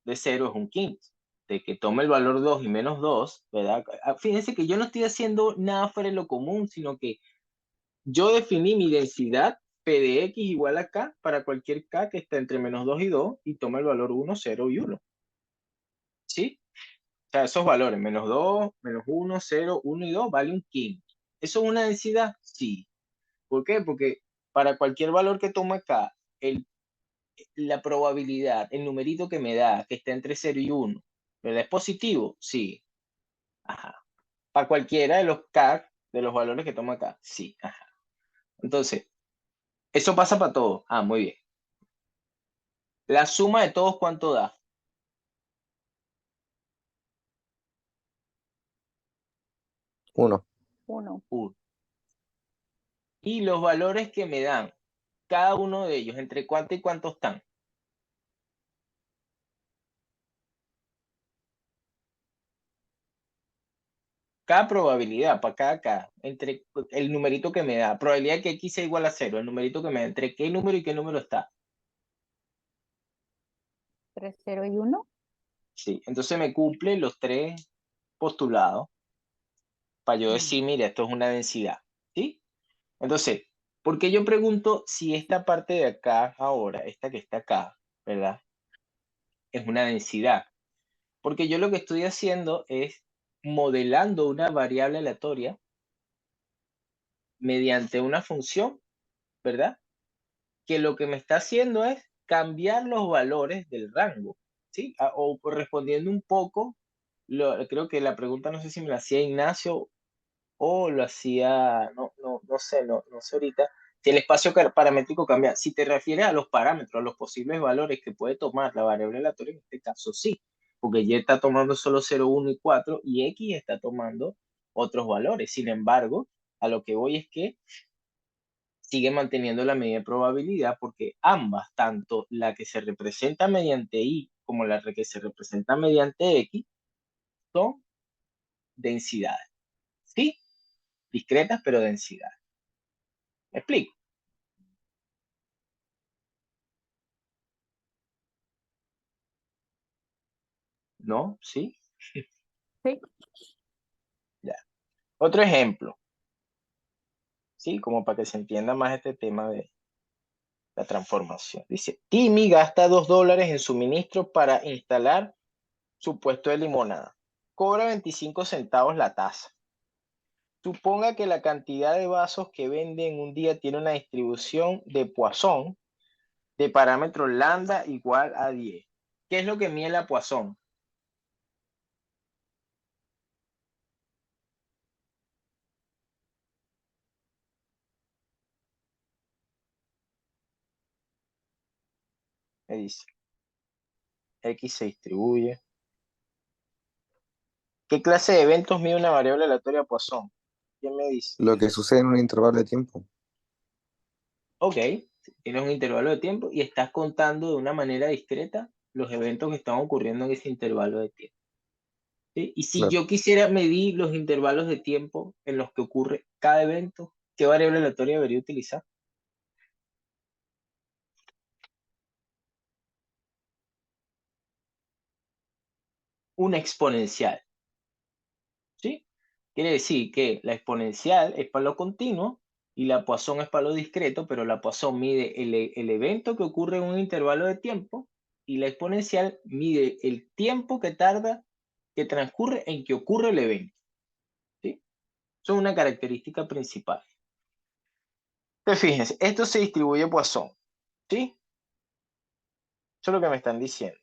de 0 es 1/5. De que tome el valor 2 y menos 2, ¿verdad? Fíjense que yo no estoy haciendo nada fuera de lo común, sino que yo definí mi densidad P de X igual a K para cualquier K que esté entre menos 2 y 2 y toma el valor 1, 0 y 1. ¿Sí? O sea, esos valores, menos 2, menos 1, 0, 1 y 2, vale 1/5. ¿Eso es una densidad? Sí. ¿Por qué? Porque para cualquier valor que tome acá, la probabilidad, el numerito que me da, que está entre 0 y 1, ¿verdad? ¿Es positivo? Sí. Ajá. Para cualquiera de los K, de los valores que toma acá. Sí. Ajá. Entonces, eso pasa para todos. Ah, muy bien. La suma de todos, ¿cuánto da? 1. 1. 1. Y los valores que me dan, cada uno de ellos, ¿entre cuánto y cuánto están? Cada probabilidad, para cada K, entre el numerito que me da, probabilidad que X sea igual a 0, el numerito que me da, ¿entre qué número y qué número está? 3, 0 y 1. Sí, entonces me cumple los 3 postulados para yo decir, mira, esto es una densidad, ¿sí? Entonces, ¿por qué yo pregunto si esta parte de acá ahora, esta que está acá, ¿verdad? Es una densidad. Porque yo lo que estoy haciendo es modelando una variable aleatoria mediante una función, ¿verdad? Que lo que me está haciendo es cambiar los valores del rango, ¿sí? O respondiendo un poco, creo que la pregunta no sé si me la hacía Ignacio o lo hacía, no sé ahorita, si el espacio paramétrico cambia. Si te refieres a los parámetros, a los posibles valores que puede tomar la variable aleatoria, en este caso sí, porque Y está tomando solo 0, 1 y 4 y X está tomando otros valores. Sin embargo, a lo que voy es que sigue manteniendo la medida de probabilidad porque ambas, tanto la que se representa mediante Y como la que se representa mediante X, son densidades. ¿Sí? Discretas, pero densidades. ¿Me explico? ¿No? ¿Sí? Sí. Ya. Otro ejemplo, ¿sí? Como para que se entienda más este tema de la transformación. Dice, Timmy gasta $2 en suministro para instalar su puesto de limonada. cobra 25 centavos la tasa. Suponga que la cantidad de vasos que vende en un día tiene una distribución de Poisson de parámetro lambda igual a 10. ¿Qué es lo que mide la Poisson? Me dice, X se distribuye. ¿Qué clase de eventos mide una variable aleatoria Poisson? ¿Quién me dice? Lo que sucede en un intervalo de tiempo. Ok, tienes un intervalo de tiempo y estás contando de una manera discreta los eventos que están ocurriendo en ese intervalo de tiempo. ¿Sí? Y si Claro. yo quisiera medir los intervalos de tiempo en los que ocurre cada evento, ¿qué variable aleatoria debería utilizar? Una exponencial. ¿Sí? Quiere decir que la exponencial es para lo continuo y la Poisson es para lo discreto, pero la Poisson mide el evento que ocurre en un intervalo de tiempo y la exponencial mide el tiempo que tarda, que transcurre en que ocurre el evento. ¿Sí? Son una característica principal. Entonces, fíjense, esto se distribuye Poisson. ¿Sí? Eso es lo que me están diciendo.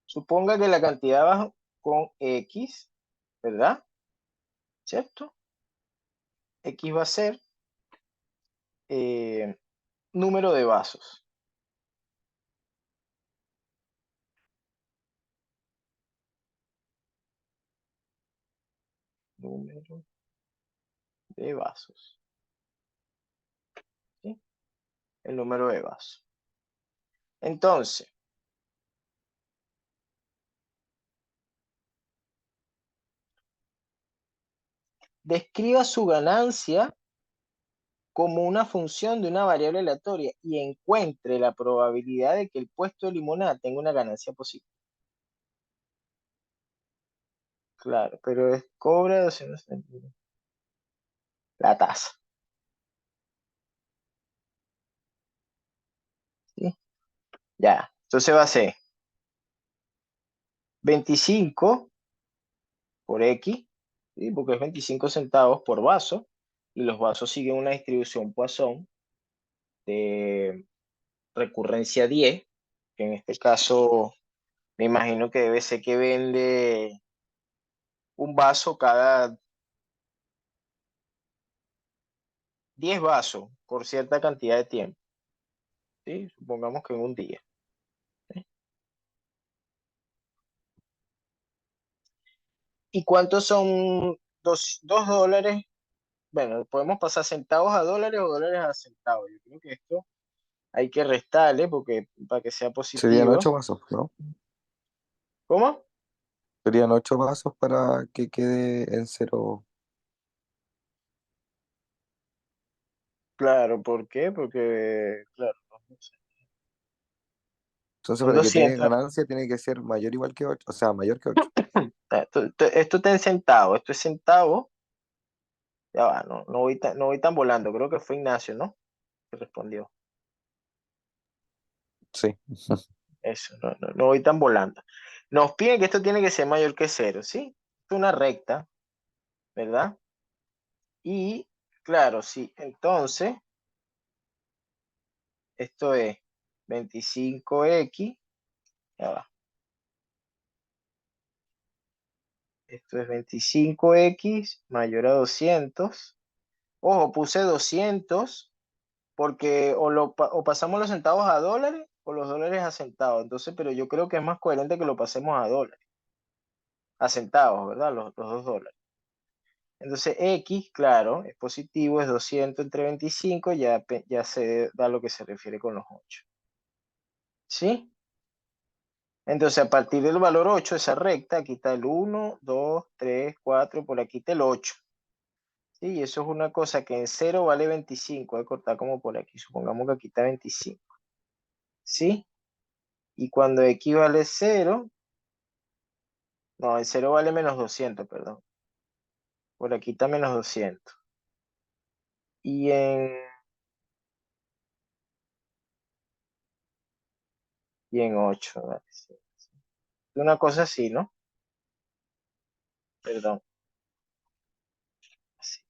Suponga que la cantidad va con X, ¿verdad? ¿Cierto? X va a ser número de vasos. Número de vasos. ¿Sí? El número de vasos. Entonces, describa su ganancia como una función de una variable aleatoria y encuentre la probabilidad de que el puesto de limonada tenga una ganancia positiva. Claro, pero cobra 200 centavos. La tasa. ¿Sí? Ya. Entonces va a ser 25 por X, ¿sí? Porque es 25 centavos por vaso, y los vasos siguen una distribución Poisson de recurrencia 10, que en este caso me imagino que debe ser que vende un vaso cada 10 vasos por cierta cantidad de tiempo, ¿sí? Supongamos que en un día. ¿Sí? ¿Y cuántos son $2? Bueno, podemos pasar centavos a dólares o dólares a centavos. Yo creo que esto hay que restarle porque para que sea Serían positivo. 8 vasos, ¿no? ¿Cómo? Serían 8 vasos para que quede en cero. Claro, ¿por qué? Porque, claro, Entonces, son para que tenga 200. ganancia, tiene que ser mayor o igual que 8. O sea, mayor que 8. Esto está en centavos, esto es centavos. Ya va, no voy tan volando. Creo que fue Ignacio, ¿no? Que respondió. Sí. Eso, no voy tan volando. Nos piden que esto tiene que ser mayor que cero, ¿sí? Es una recta, ¿verdad? Y, claro, sí. Entonces, esto es 25X. Ya va. Esto es 25X mayor a 200. Ojo, puse 200 porque o pasamos los centavos a dólares o los dólares a centavos. Entonces, pero yo creo que es más coherente que lo pasemos a dólares, a centavos, ¿verdad? Los $2. Entonces, X, claro, es positivo, es 200 entre 25, ya se da lo que se refiere con los 8. ¿Sí? Entonces, a partir del valor 8, esa recta, aquí está el 1, 2, 3, 4, por aquí está el 8. ¿Sí? Y eso es una cosa que en 0 vale 25. Voy a cortar como por aquí. Supongamos que aquí está 25. ¿Sí? Y cuando X vale 0, no, en 0 vale menos 200, perdón. Por aquí está menos 200. Y en 8, vale, sí. Una cosa así, ¿no? Perdón. Así.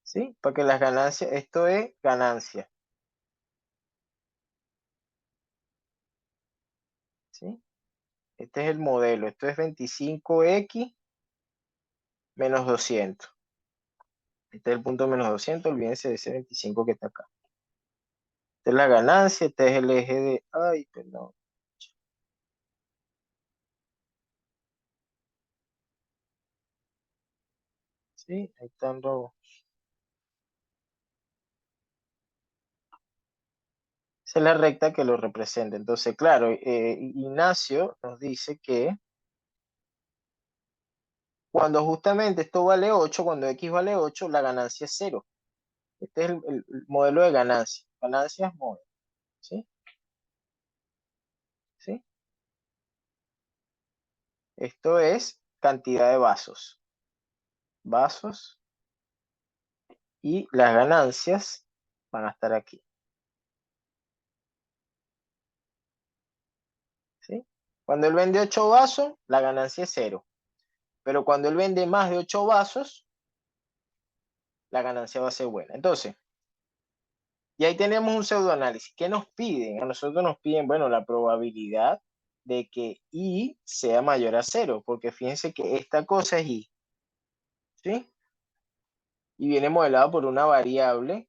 ¿Sí? Para que las ganancias, esto es ganancia. ¿Sí? Este es el modelo. Esto es 25x menos 200. Este es el punto menos 200. Olvídense de ese 25 que está acá. Esta es la ganancia. Este es el eje de... Ay, perdón. ¿Sí? Ahí están los... Esa es la recta que lo representa. Entonces, claro, Ignacio nos dice que cuando justamente esto vale 8, cuando x vale 8, la ganancia es 0. Este es el modelo de ganancia. Ganancias modelo. ¿Sí? ¿Sí? Esto es cantidad de vasos. Vasos y las ganancias van a estar aquí. ¿Sí? Cuando él vende 8 vasos, la ganancia es 0. Pero cuando él vende más de 8 vasos, la ganancia va a ser buena. Entonces, y ahí tenemos un pseudoanálisis. ¿Qué nos piden? A nosotros nos piden, bueno, la probabilidad de que I sea mayor a 0, porque fíjense que esta cosa es I, ¿sí? Y viene modelado por una variable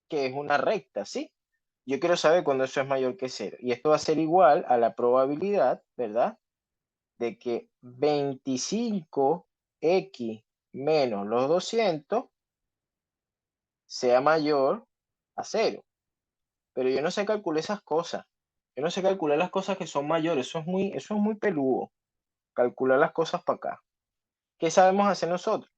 que es una recta, ¿sí? Yo quiero saber cuándo eso es mayor que 0. Y esto va a ser igual a la probabilidad, ¿verdad? De que 25x menos los 200 sea mayor a 0. Pero yo no sé calcular esas cosas. Yo no sé calcular las cosas que son mayores. Eso es muy peludo. Calcular las cosas para acá. ¿Qué sabemos hacer nosotros?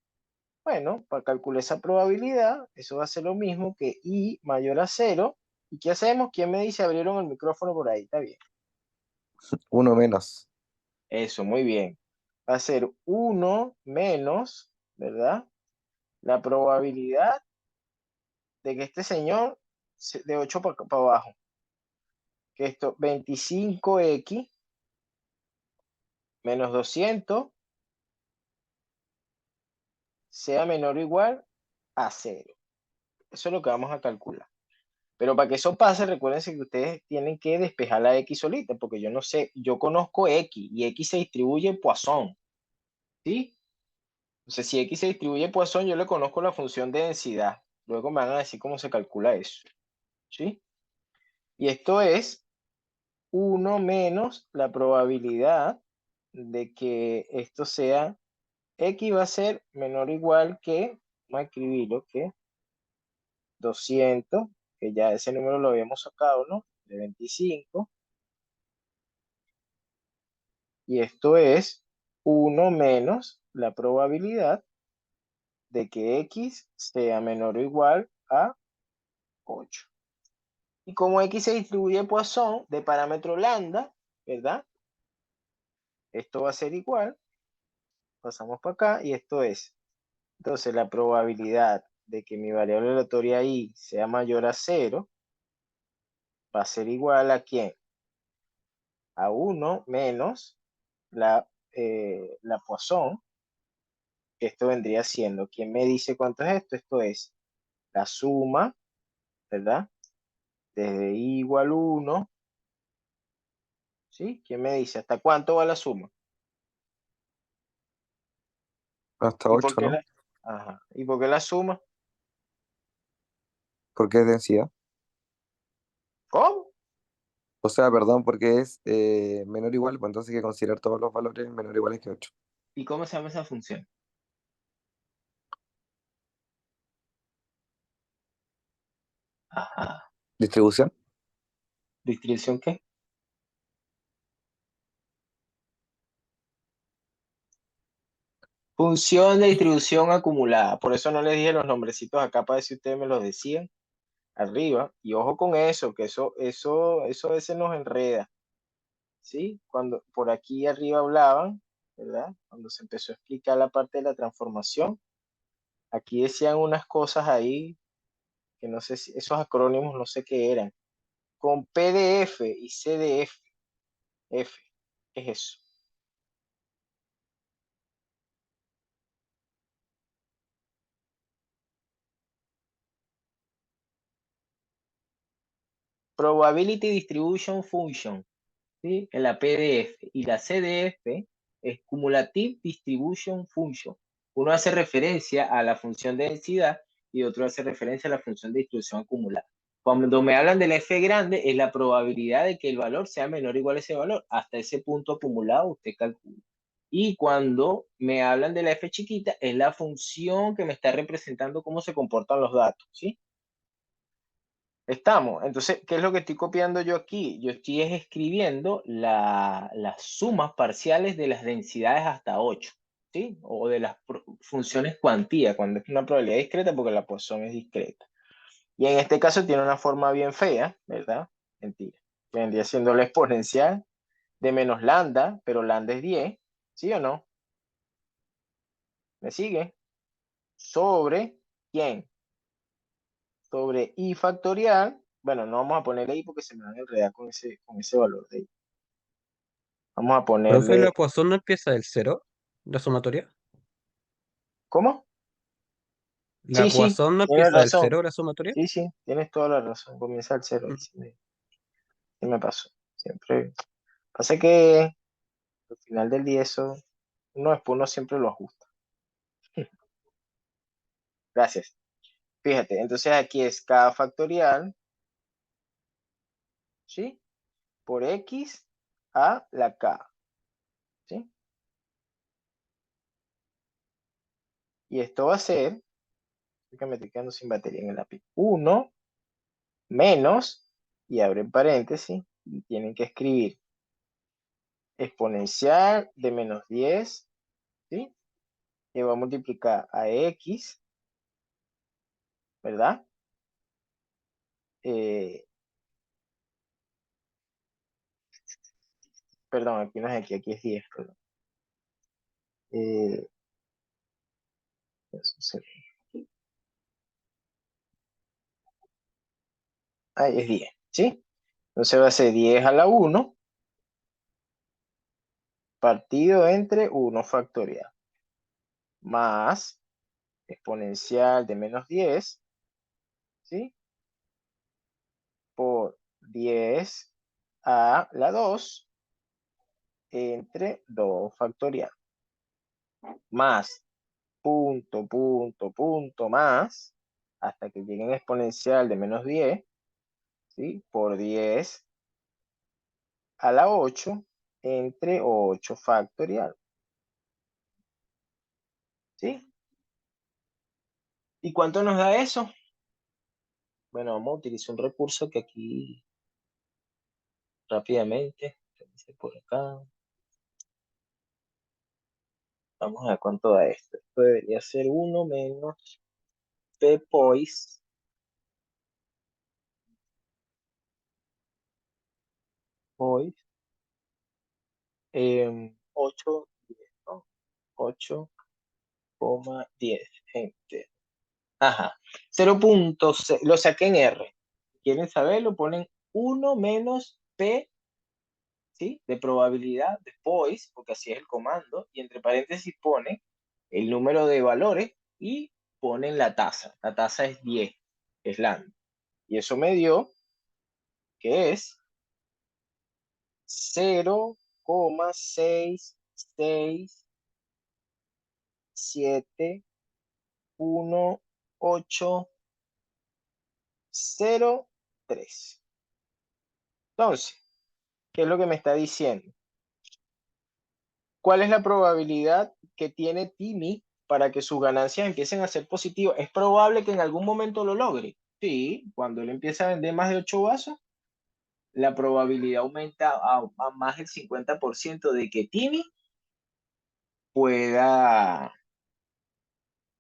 Bueno, para calcular esa probabilidad, eso va a ser lo mismo que I mayor a 0. ¿Y qué hacemos? ¿Quién me dice? Abrieron el micrófono por ahí. Está bien. Uno menos. Eso, muy bien. Va a ser 1 menos, ¿verdad? La probabilidad de que este señor, de 8 para abajo, que esto 25x menos 200 sea menor o igual a 0. Eso es lo que vamos a calcular. Pero para que eso pase, recuérdense que ustedes tienen que despejar la x solita, porque yo no sé, yo conozco x y x se distribuye Poisson, ¿sí? Entonces, si x se distribuye Poisson, yo le conozco la función de densidad. Luego me van a decir cómo se calcula eso, ¿sí? Y esto es 1 menos la probabilidad de que esto sea, x va a ser menor o igual que, vamos a escribirlo, que 200, que ya ese número lo habíamos sacado, ¿no? De 25. Y esto es 1 menos la probabilidad de que x sea menor o igual a 8. Y como x se distribuye Poisson de parámetro lambda, ¿verdad? Esto va a ser igual. Pasamos para acá y esto es. Entonces la probabilidad de que mi variable aleatoria i sea mayor a 0 va a ser igual a ¿quién? A 1 menos la Poisson. Esto vendría siendo, ¿quién me dice cuánto es esto? Esto es la suma, ¿verdad? Desde i igual 1, ¿sí? ¿Quién me dice hasta cuánto va la suma? Hasta ¿Y por 8, qué ¿no? la, ajá, ¿y por qué la suma? Porque es densidad. ¿Cómo? O sea, perdón, porque es menor o igual, pues entonces hay que considerar todos los valores menor o iguales que 8. ¿Y cómo se llama esa función? Ajá. ¿Distribución? ¿Distribución qué? Función de distribución acumulada. Por eso no les dije los nombrecitos acá para ver si ustedes me los decían arriba. Y ojo con eso, que eso a veces nos enreda. ¿Sí? Cuando por aquí arriba hablaban, ¿verdad? Cuando se empezó a explicar la parte de la transformación, aquí decían unas cosas ahí que no sé si, esos acrónimos no sé qué eran. con PDF y CDF. ¿Qué es eso? Probability Distribution Function, ¿sí? En la PDF. Y la CDF es Cumulative Distribution Function. Uno hace referencia a la función de densidad y otro hace referencia a la función de distribución acumulada. Cuando me hablan del F grande, es la probabilidad de que el valor sea menor o igual a ese valor. Hasta ese punto acumulado usted calcula. Y cuando me hablan de la F chiquita, es la función que me está representando cómo se comportan los datos, ¿sí? Estamos. Entonces, ¿qué es lo que estoy copiando yo aquí? Yo estoy escribiendo las sumas parciales de las densidades hasta 8, ¿sí? O de las funciones cuantía, cuando es una probabilidad discreta, porque la Poisson es discreta. Y en este caso tiene una forma bien fea, ¿verdad? Mentira. Vendría siendo la exponencial de menos lambda, pero lambda es 10, ¿sí o no? ¿Me sigue? Sobre, ¿quién? Sobre i factorial. Bueno, no vamos a ponerle i porque se me van a enredar con ese valor de i. Vamos a Profe, ¿la ponerle, Poisson no empieza del cero? ¿La sumatoria? ¿cómo? ¿La Sí, sí, Poisson no tienes empieza del razón. cero, la sumatoria? Sí, sí, tienes toda la razón. Comienza al cero. Mm. Sí me pasó. Siempre. Pasa que al final del día eso, uno después uno siempre lo ajusta. Gracias. Fíjate, entonces aquí es k factorial, ¿sí? Por x a la k, ¿sí? Y esto va a ser, que me estoy quedando sin batería en el lápiz, 1 menos, y abren paréntesis, y tienen que escribir exponencial de menos 10, ¿sí? Que va a multiplicar a x, ¿verdad? Eh, perdón, aquí no es aquí es 10, perdón. Eh, ahí es 10, ¿sí? Entonces va a ser 10 a la 1 partido entre 1 factorial más exponencial de menos 10, ¿sí? Por 10 a la 2 entre 2 factorial más punto más hasta que lleguen exponencial de menos 10, ¿sí? Por 10 a la 8 entre 8 factorial, ¿sí? ¿Y cuánto nos da eso? Bueno, vamos a utilizar un recurso que aquí rápidamente, por acá, vamos a ver cuánto da esto. Esto debería ser 1 menos p poise, 8, 10, ¿no? 8,10, gente. Ajá. 0,6, lo saqué en R. ¿Quieren saberlo? Ponen 1 menos P, ¿sí? De probabilidad de Poise, porque así es el comando, y entre paréntesis ponen el número de valores y ponen la tasa. La tasa es 10, es lambda. Y eso me dio que es 0,6671803. Entonces, ¿qué es lo que me está diciendo? ¿Cuál es la probabilidad que tiene Timmy para que sus ganancias empiecen a ser positivas? ¿Es probable que en algún momento lo logre? Sí, cuando él empieza a vender más de 8 vasos, la probabilidad aumenta a más del 50% de que Timmy pueda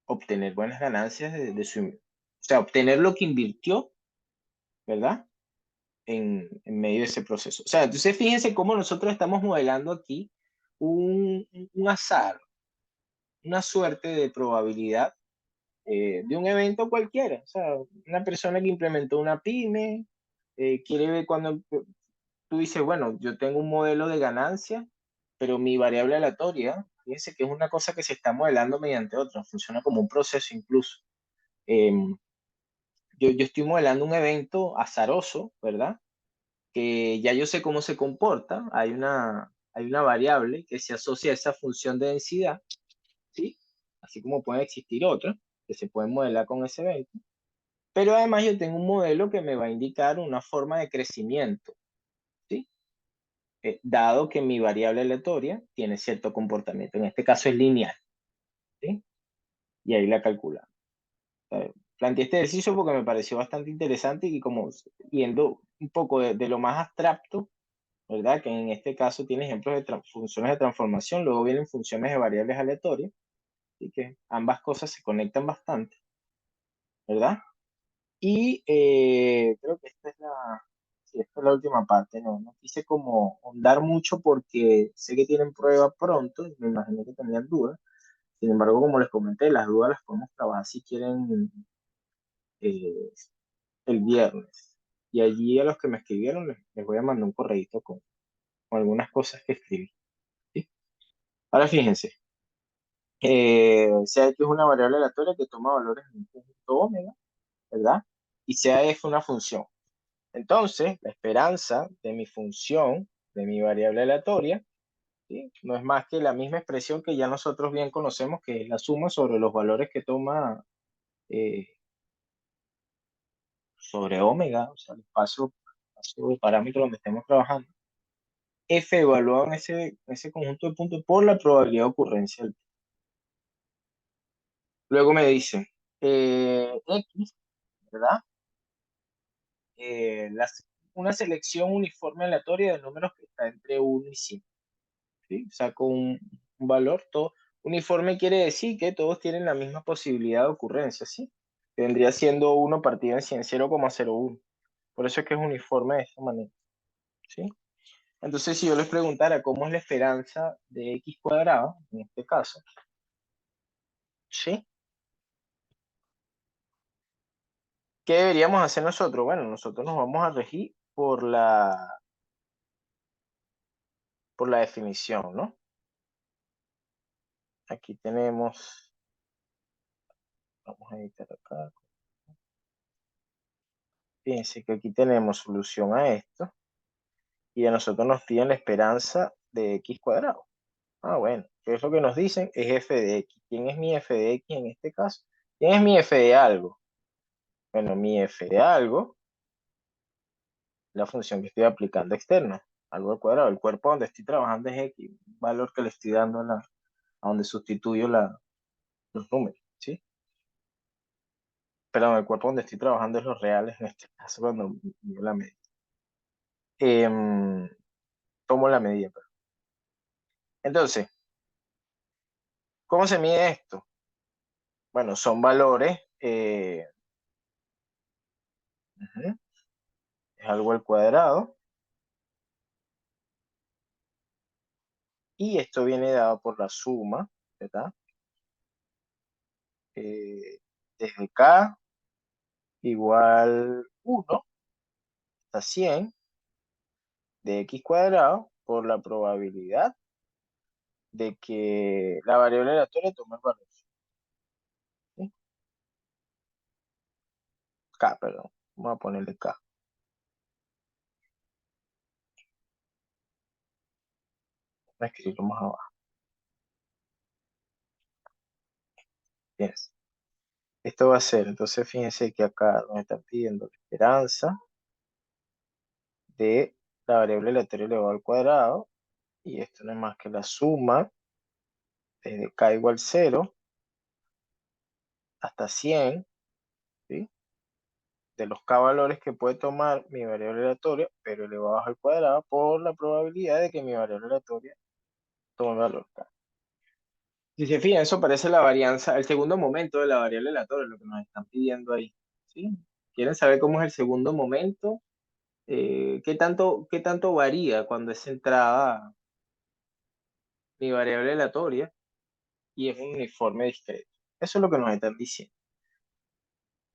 obtener buenas ganancias de su, o sea, obtener lo que invirtió, ¿verdad? En medio de ese proceso. O sea, entonces fíjense cómo nosotros estamos modelando aquí un azar, una suerte de probabilidad de un evento cualquiera. O sea, una persona que implementó una pyme, quiere ver cuando tú dices, bueno, yo tengo un modelo de ganancia, pero mi variable aleatoria, fíjense que es una cosa que se está modelando mediante otra, funciona como un proceso incluso. Em, yo estoy modelando un evento azaroso, ¿verdad? Que ya yo sé cómo se comporta, hay una variable que se asocia a esa función de densidad, ¿sí? Así como pueden existir otras que se pueden modelar con ese evento. Pero además yo tengo un modelo que me va a indicar una forma de crecimiento, ¿sí? Dado que mi variable aleatoria tiene cierto comportamiento. En este caso es lineal, ¿sí? Y ahí la calculamos. Planteé este ejercicio porque me pareció bastante interesante y como viendo un poco de lo más abstracto, ¿verdad? Que en este caso tiene ejemplos de funciones de transformación, luego vienen funciones de variables aleatorias, y que ambas cosas se conectan bastante, ¿verdad? Y creo que sí, esta es la última parte, no quise como ahondar mucho porque sé que tienen prueba pronto, y me imaginé que tenían dudas. Sin embargo, como les comenté, las dudas las podemos trabajar si quieren eh, el viernes. Y allí a los que me escribieron les voy a mandar un correíto con algunas cosas que escribí, ¿sí? Ahora fíjense, sea X es una variable aleatoria que toma valores en un conjunto omega, ¿verdad? Y sea F una función. Entonces, la esperanza de mi función, de mi variable aleatoria, ¿sí? No es más que la misma expresión que ya nosotros bien conocemos, que es la suma sobre los valores que toma eh, sobre omega, o sea, el espacio de parámetros donde estemos trabajando. F evaluado en ese conjunto de puntos por la probabilidad de ocurrencia. Luego me dice, X, ¿verdad? Una selección uniforme aleatoria de números que está entre 1 y 5. ¿Sí? Saco un valor, todo. Uniforme quiere decir que todos tienen la misma posibilidad de ocurrencia, ¿sí? Vendría siendo 1 partido en 100, 0,01. Por eso es que es uniforme de esta manera, ¿sí? Entonces, si yo les preguntara cómo es la esperanza de x cuadrado, en este caso, ¿sí? ¿Qué deberíamos hacer nosotros? Bueno, nosotros nos vamos a regir por la definición, ¿no? Aquí tenemos, vamos a editar acá. Fíjense que aquí tenemos solución a esto y a nosotros nos piden la esperanza de x cuadrado. Ah, bueno, ¿qué es lo que nos dicen? Es f de x. ¿Quién es mi f de x en este caso? ¿Quién es mi f de algo? Bueno, mi f de algo, la función que estoy aplicando externa, algo al cuadrado. El cuerpo donde estoy trabajando es x, un valor que le estoy dando a donde sustituyo los números, ¿sí? Perdón, el cuerpo donde estoy trabajando es los reales en este caso cuando mido la medida. Tomo la medida, perdón. Entonces, ¿cómo se mide esto? Bueno, son valores, es algo al cuadrado, y esto viene dado por la suma, ¿verdad? Desde k igual 1 hasta 100 de x cuadrado por la probabilidad de que la variable aleatoria tome el valor, ¿sí? K, perdón, vamos a ponerle k. Vamos a escribirlo más abajo. Bien. Esto va a ser, entonces fíjense que acá nos están pidiendo la esperanza de la variable aleatoria elevado al cuadrado, y esto no es más que la suma desde k igual 0 hasta 100, ¿sí? De los k valores que puede tomar mi variable aleatoria, pero elevados al cuadrado por la probabilidad de que mi variable aleatoria tome el valor k. Si se fijan, eso parece la varianza, el segundo momento de la variable aleatoria, lo que nos están pidiendo ahí, ¿sí? ¿Quieren saber cómo es el segundo momento? ¿Qué tanto varía cuando es centrada mi variable aleatoria y es un uniforme discreto? Eso es lo que nos están diciendo.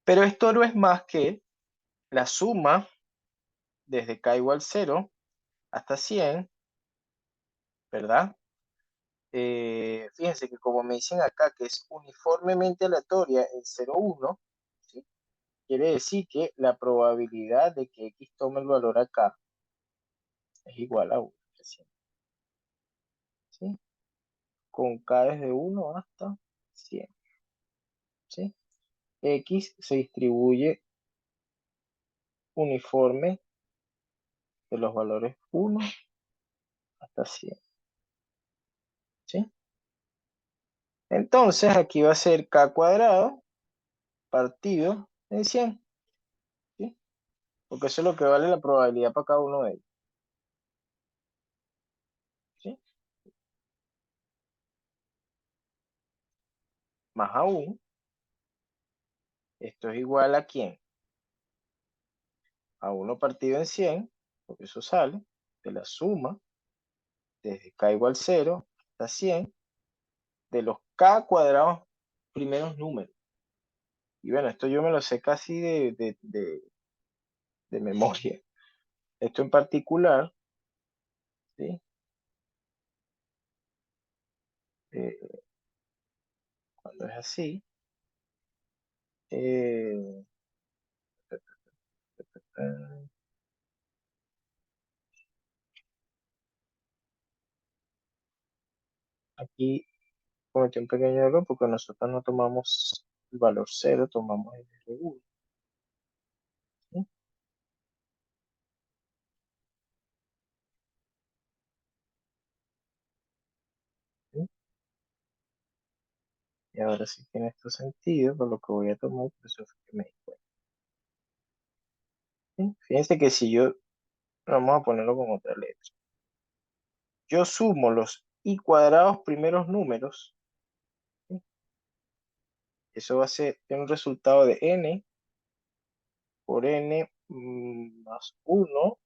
Pero esto no es más que la suma desde k igual 0 hasta 100, ¿verdad? Fíjense que como me dicen acá que es uniformemente aleatoria el 0,1, ¿sí? Quiere decir que la probabilidad de que X tome el valor acá es igual a 1, ¿sí? Con K desde 1 hasta 100, ¿sí? X se distribuye uniforme de los valores 1 hasta 100, ¿sí? Entonces aquí va a ser K cuadrado partido en 100, ¿sí? Porque eso es lo que vale la probabilidad para cada uno de ellos, ¿sí? Más aún, esto es igual a ¿quién? A 1 partido en 100, porque eso sale de la suma desde K igual 0 hasta 100 de los K cuadrados primeros números. Y bueno, esto yo me lo sé casi de memoria. Esto en particular, ¿sí? Cuando es así, eh, aquí cometí un pequeño error porque nosotros no tomamos el valor 0, tomamos el R1, ¿sí? ¿Sí? Y ahora sí tiene esto sentido por lo que voy a tomar, por eso fue que me di cuenta, ¿sí? Fíjense que si yo, vamos a ponerlo con otra letra, yo sumo los i cuadrados primeros números, ¿sí? Eso va a ser un resultado de n por n más 1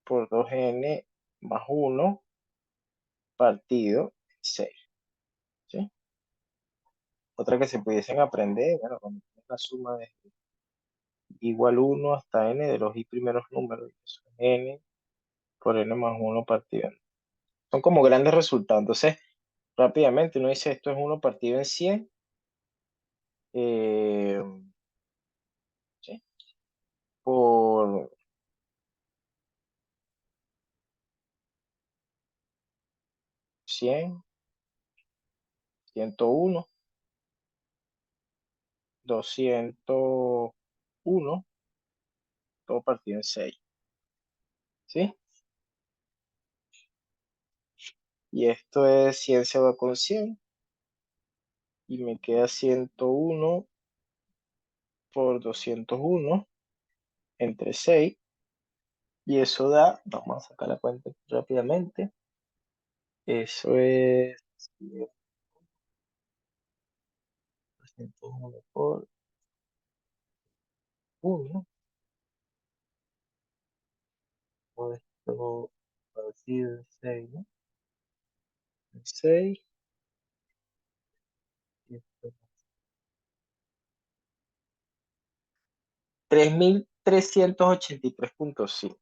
por 2n más 1 partido 6, ¿sí? Otra que se pudiesen aprender, bueno, cuando tienes la suma de igual 1 hasta n de los i primeros números, eso es n por n más 1 partido n. Son como grandes resultados. Entonces, rápidamente uno dice esto es 1 partido en 100, eh, ¿sí? Por 100, 101, 201, todo partido en 6, ¿sí? Y esto es 100 se va con 100 y me queda 101 por 201 entre 6 y eso da, vamos a sacar la cuenta aquí rápidamente, eso es 201 por 1, o esto partido en 6, ¿no? En 6, y esto 3.383.5,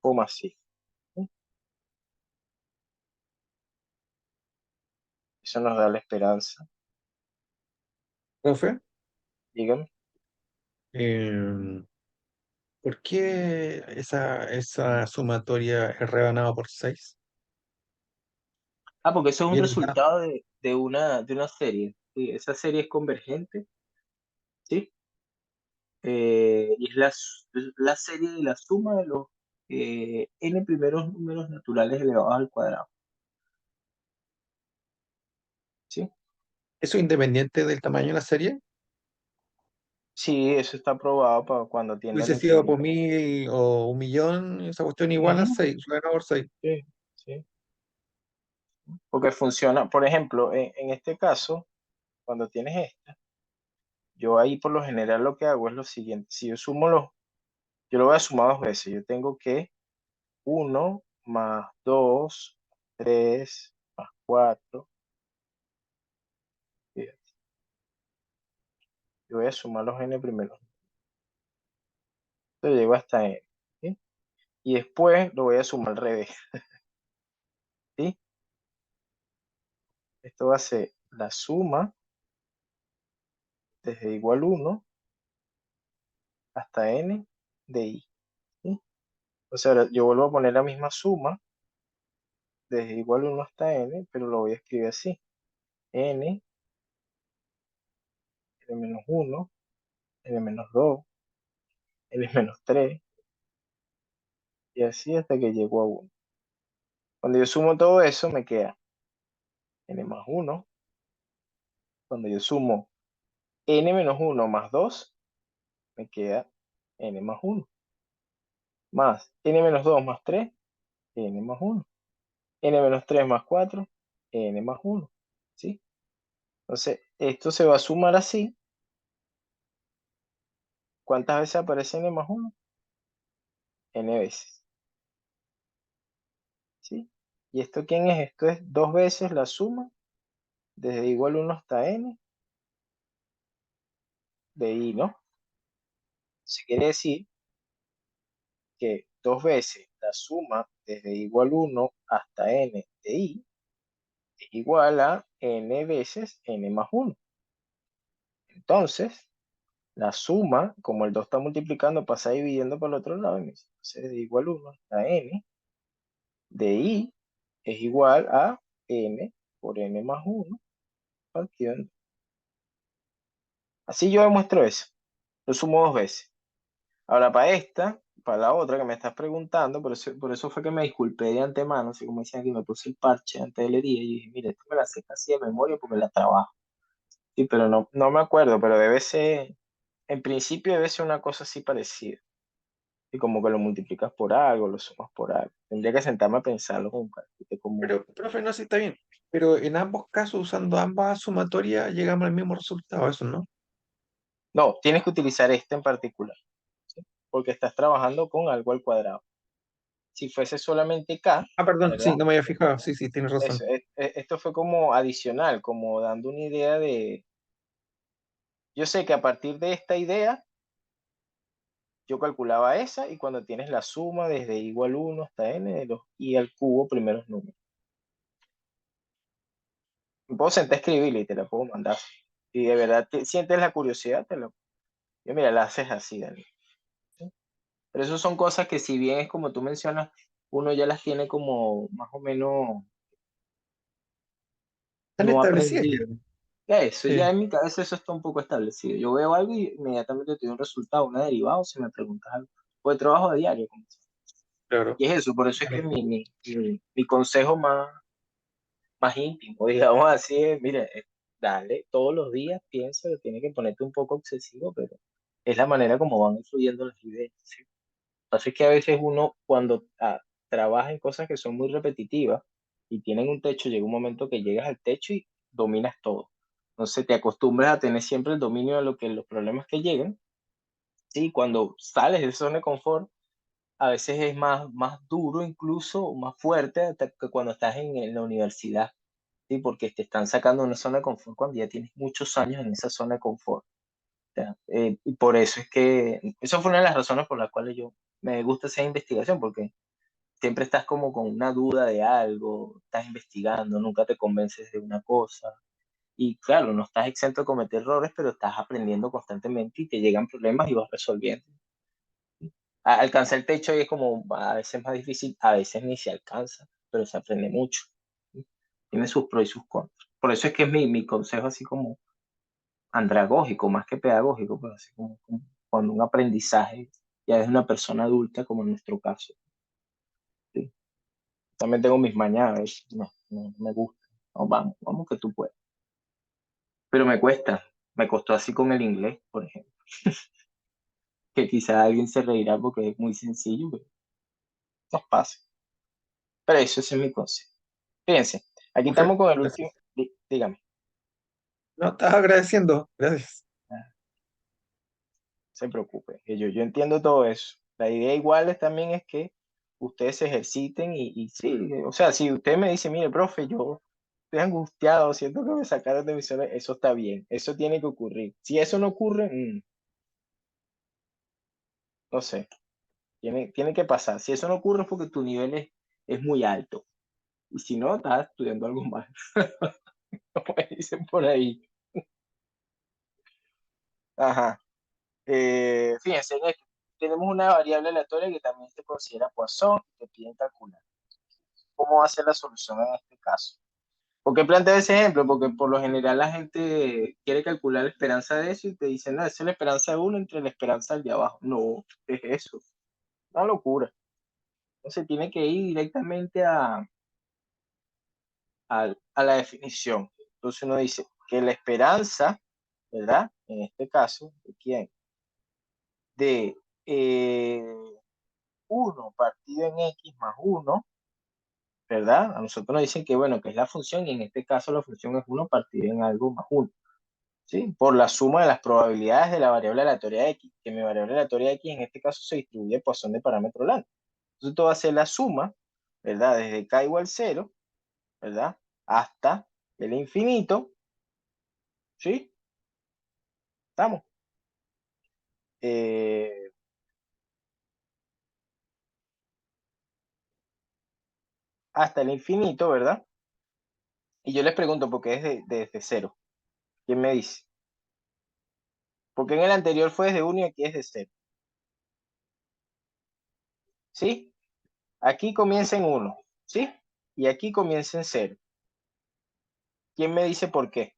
coma así, ¿sí? Eso nos da la esperanza, Profe, dígame. em, ¿por qué esa sumatoria es rebanada por 6? Porque eso es un Y el grano. resultado de una serie, ¿sí? Esa serie es convergente, ¿sí? Y es la serie de la suma de los n primeros números naturales elevados al cuadrado, ¿sí? ¿Eso es independiente del tamaño de la serie? Sí, eso está probado para cuando tienden Hubiese a sido por equilibrar. 1000 o 1.000.000, esa cuestión igual a Ujú, 6, rebanada por 6. sí, sí. Porque funciona, por ejemplo, en este caso, cuando tienes esta, yo ahí por lo general lo que hago es lo siguiente, si yo yo lo voy a sumar dos veces, yo tengo que 1 más 2, 3 más 4, fíjate, yo voy a sumar los n primero. Entonces llego hasta n. ¿Sí? Y después lo voy a sumar al revés. ¿Sí? Esto va a ser la suma desde igual 1 hasta n de i. ¿Sí? O sea, ahora yo vuelvo a poner la misma suma desde igual 1 hasta n, pero lo voy a escribir así. N, n-1, n-2, n-3, y así hasta que llego a 1. Cuando yo sumo todo eso, me queda n más 1. Cuando yo sumo n-1 más 2, me queda n más 1. Más n-2 más 3, n más 1. n-3 más 4, n más 1. ¿Sí? Entonces, esto se va a sumar así. ¿Cuántas veces aparece n más 1? N veces. ¿Sí? ¿Y esto quién es? Esto es 2 veces la suma desde igual 1 hasta n de i, ¿no? Se quiere decir que 2 veces la suma desde igual 1 hasta n de i es igual a n veces n más 1. Entonces, la suma, como el 2 está multiplicando, pasa dividiendo por el otro lado. Entonces, de igual 1 hasta n de i es igual a n por n más 1 partido en 2. Así yo demuestro eso. Lo sumo 2 veces. Ahora, para esta, para la otra que me estás preguntando, por eso fue que me disculpé de antemano, así como decían aquí, me puse el parche antes del día y dije, mire, esto me la sé casi de memoria porque la trabajo. Sí, pero no me acuerdo, pero debe ser, en principio debe ser una cosa así parecida. Y como que lo multiplicas por algo, lo sumas por algo. Tendría que sentarme a pensarlo con calma, como... Pero, profe, no sé, está bien. Pero en ambos casos, usando ambas sumatorias, llegamos al mismo resultado, eso, ¿no? No, tienes que utilizar este en particular, ¿sí? Porque estás trabajando con algo al cuadrado. Si fuese solamente k, Ah, perdón, ¿verdad? sí, no me había fijado. Sí, sí, tienes razón. Esto fue como adicional, como dando una idea de... Yo sé que a partir de esta idea, yo calculaba esa y cuando tienes la suma desde igual 1 hasta n de los i al cubo primeros números. Me puedo sentar a escribirla y te la puedo mandar. Si de verdad sientes la curiosidad, yo mira, la haces así, Dani. ¿Sí? Pero eso son cosas que si bien es como tú mencionas, uno ya las tiene como más o menos Están no establecidas ya. aprendido. Ya eso, ya Sí, en mi cabeza eso está un poco establecido. Yo veo algo y inmediatamente te doy un resultado, una derivada, o si me preguntas algo. O de trabajo a diario. claro. Y es eso, por eso es que Vale. mi consejo más íntimo, digamos así, es, mire, dale, todos los días piensa que tiene que ponerte un poco obsesivo, pero es la manera como van influyendo las ideas. ¿Sí? Así que a veces uno cuando trabaja en cosas que son muy repetitivas y tienen un techo, llega un momento que llegas al techo y dominas todo. Entonces te acostumbras a tener siempre el dominio de los problemas que llegan. Sí, cuando sales de esa zona de confort, a veces es más duro incluso, más fuerte hasta que cuando estás en la universidad, ¿sí? Porque te están sacando de una zona de confort cuando ya tienes muchos años en esa zona de confort. Ya, y por eso es que, eso fue una de las razones por las cuales yo me gusta hacer investigación, porque siempre estás como con una duda de algo, estás investigando, nunca te convences de una cosa. Y claro, no estás exento de cometer errores, pero estás aprendiendo constantemente y te llegan problemas y vas resolviendo. Alcanzar el techo y es como a veces más difícil, a veces ni se alcanza, pero se aprende mucho. ¿Sí? Tiene sus pros y sus contras. Por eso es que es mi consejo así como andragógico, más que pedagógico, pero así como cuando un aprendizaje ya es una persona adulta, como en nuestro caso. ¿Sí? También tengo mis mañas, a veces no me gusta. No, vamos que tú puedes. Pero me cuesta, me costó así con el inglés, por ejemplo, que quizá alguien se reirá porque es muy sencillo, pero nos pasa. Pero eso ese es mi consejo. Fíjense, aquí Profe, estamos con el último. gracias. Dígame. No, estás agradeciendo. Gracias. Ah, se preocupe, que yo entiendo todo eso. La idea igual también es que ustedes se ejerciten y sí, o sea, si usted me dice, mire, profe, yo estoy angustiado, siento que me sacaron de mi zona, eso está bien, eso tiene que ocurrir. Si eso no ocurre, No sé, tiene que pasar. Si eso no ocurre es porque tu nivel es muy alto. Y si no, estás estudiando algo más. Como dicen por ahí. Ajá. Fíjense en esto. Tenemos una variable aleatoria que también se considera Poisson y te piden calcular. ¿Cómo va a ser la solución en este caso? ¿Por qué planteo ese ejemplo? Porque por lo general la gente quiere calcular la esperanza de eso y te dicen, no, esa es la esperanza de uno entre la esperanza del de abajo. No, ¿qué es eso? Una locura. Entonces tiene que ir directamente a la definición. Entonces uno dice que la esperanza, ¿verdad? En este caso, ¿de quién? De 1 partido en x más 1, ¿verdad? A nosotros nos dicen que, bueno, que es la función y en este caso la función es 1 partido en algo más 1. ¿Sí? Por la suma de las probabilidades de la variable aleatoria x, que mi variable aleatoria x en este caso se distribuye Poisson de parámetro lambda. Entonces esto va a ser la suma, ¿verdad? Desde k igual 0, ¿verdad? Hasta el infinito, ¿sí? ¿Estamos? Eh, hasta el infinito, ¿verdad? Y yo les pregunto, ¿por qué es desde 0? ¿Quién me dice? Porque en el anterior fue desde 1 y aquí es de 0. ¿Sí? Aquí comienza en 1, ¿sí? Y aquí comienza en 0. ¿Quién me dice por qué?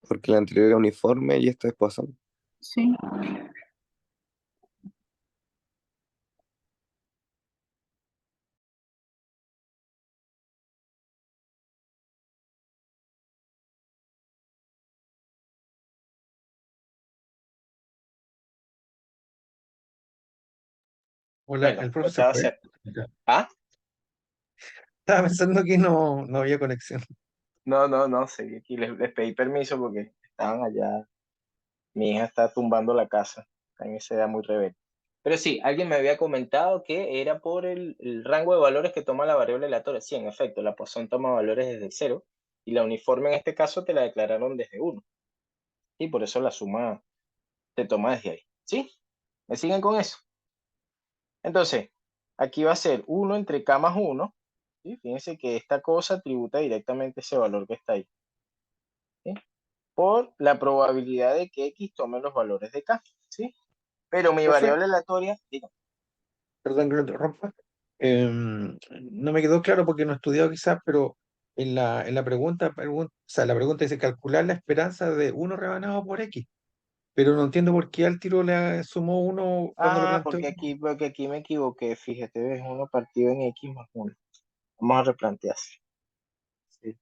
Porque la anterior era uniforme y esta es Poisson. Sí. Hola, Bueno, el lo profe se estaba fue. haciendo. Ya. ¿Ah? Estaba pensando que no había conexión. No, seguí aquí. Les pedí permiso porque estaban allá. Mi hija está tumbando la casa. Está en esa edad muy rebelde. Pero sí, alguien me había comentado que era por el rango de valores que toma la variable aleatoria. Sí, en efecto, la Poisson toma valores desde 0 y la uniforme en este caso te la declararon desde 1. Y por eso la suma te toma desde ahí. ¿Sí? ¿Me siguen con eso? Entonces, aquí va a ser 1 entre k más 1. ¿Sí? Fíjense que esta cosa tributa directamente ese valor que está ahí. ¿Sí? Por la probabilidad de que X tome los valores de K, ¿sí? Pero mi Profe, variable aleatoria, digo, perdón que lo interrumpa. No me quedó claro porque no he estudiado quizás, pero en la o sea, la pregunta dice calcular la esperanza de uno rebanado por X, pero no entiendo por qué al tiro le sumó uno cuando lo planteó. porque aquí me equivoqué, fíjate, es 1 partido en X más 1. Vamos a replantear. Sí.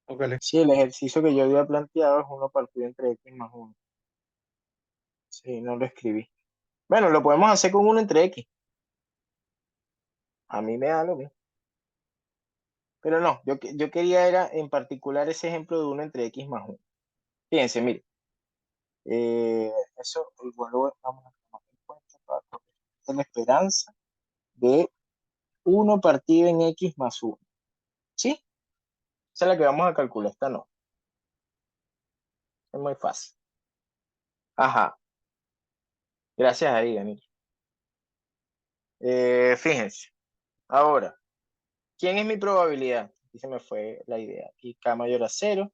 Vale. Sí, el ejercicio que yo había planteado es 1 partido entre X más 1. Sí, no lo escribí. Bueno, lo podemos hacer con 1 entre X. A mí me da lo mismo. Pero no, yo quería era en particular ese ejemplo de 1 entre X más 1. Fíjense, mire, eh, eso igual lo vamos a tomar en cuenta para proteger la esperanza de 1 partido en X más 1. ¿Sí? Esa es la que vamos a calcular, esta no. Es muy fácil. Ajá, gracias ahí, Daniel. Fíjense, ahora, ¿quién es mi probabilidad? Aquí se me fue la idea. Aquí K mayor a 0,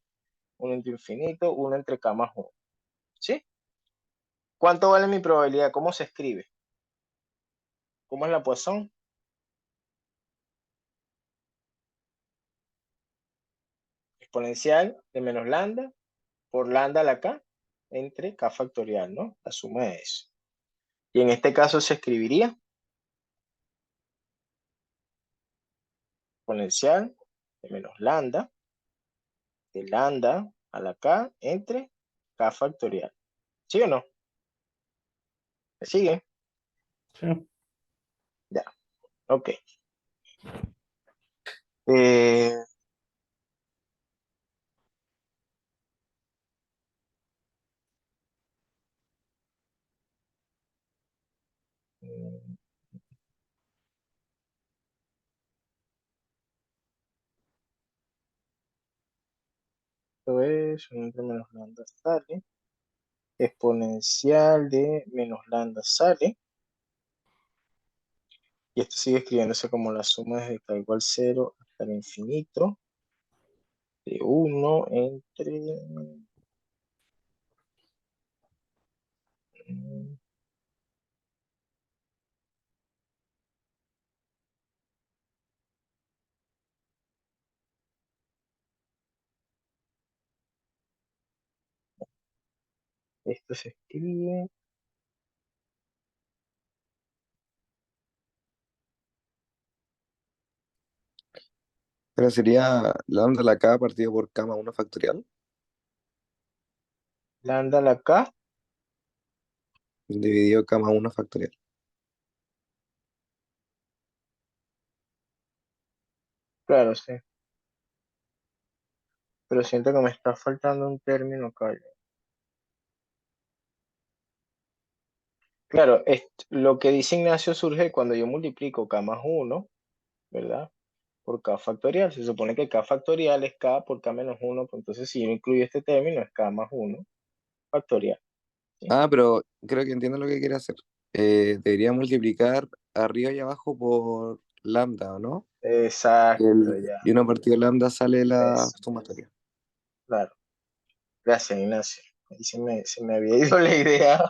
1 entre infinito, 1 entre K más 1. ¿Sí? ¿Cuánto vale mi probabilidad? ¿Cómo se escribe? ¿Cómo es la Poisson? Exponencial de menos lambda por lambda a la K entre K factorial, ¿no? La suma de eso. Y en este caso se escribiría exponencial de menos lambda de lambda a la K entre K factorial. ¿Sí o no? ¿Me sigue? Sí. Ya, ok. Eh, Esto es 1 entre menos lambda sale. Exponencial de menos lambda sale. Y esto sigue escribiéndose como la suma desde k igual 0 hasta el infinito de 1 entre... Esto se escribe... Pero sería lambda a la k partido por k más 1 factorial, Lambda a la k. dividido k más 1 factorial. Claro, sí. Pero siento que me está faltando un término acá. Claro, lo que dice Ignacio surge cuando yo multiplico k más 1, ¿verdad? Por k factorial. Se supone que k factorial es k por k menos 1, pues entonces si yo incluyo este término es k más 1 factorial. ¿Sí? Ah, pero creo que entiendo lo que quiere hacer. Debería multiplicar arriba y abajo por lambda, ¿o no? Exacto, ya. Y una partido lambda sale la Eso, sumatoria. claro. Gracias, Ignacio. Ahí se me había ido la idea.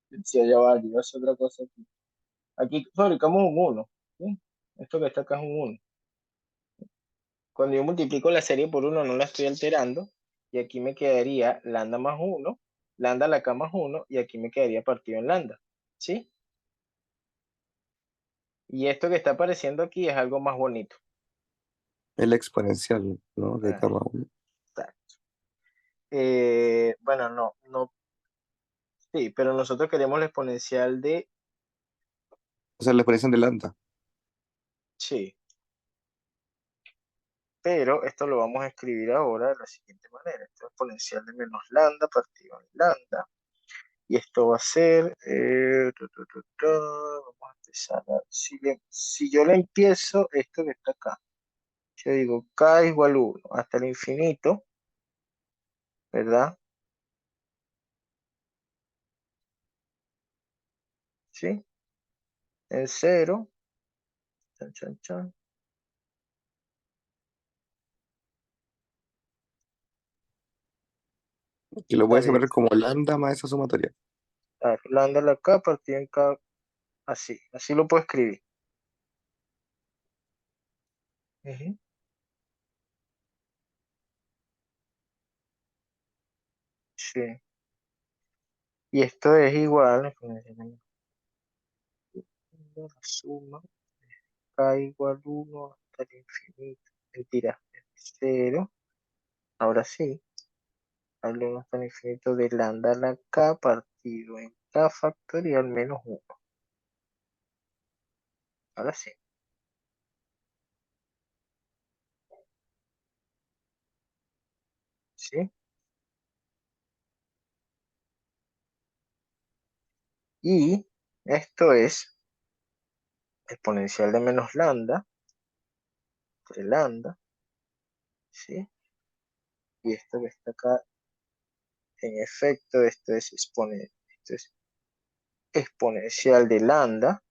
Decía, ya va, yo iba a hacer otra cosa aquí. Aquí fabricamos un 1. ¿Sí? Esto que está acá es un 1. Cuando yo multiplico la serie por 1 no la estoy alterando. Y aquí me quedaría lambda más 1, lambda a la k más 1, y aquí me quedaría partido en lambda. ¿Sí? Y esto que está apareciendo aquí es algo más bonito. Es la exponencial, ¿no? De Ah, k más 1. está. Bueno, no, sí, pero nosotros queremos la exponencial de, O sea, la exponencial de lambda. sí, pero esto lo vamos a escribir ahora de la siguiente manera. Esto es exponencial de menos lambda partido en lambda. Y esto va a ser, vamos a empezar. Si yo le empiezo esto que está acá, yo digo k igual 1 hasta el infinito, ¿verdad? ¿Sí? En cero, chan, chan, chan, Y lo puedes hasta separar como lambda más esa sumatoria. lambda a la k partido en k, así lo puedo escribir. Ujú. Sí. Y esto es igual, la suma, k igual 1 hasta el infinito. Mentira, es cero. Ahora sí, hablemos hasta el infinito de lambda a la k partido en k factorial menos 1. Ahora sí, ¿sí? Y esto es exponencial de menos lambda, entre lambda, ¿sí? Y esto que está acá, en efecto, esto es exponencial de lambda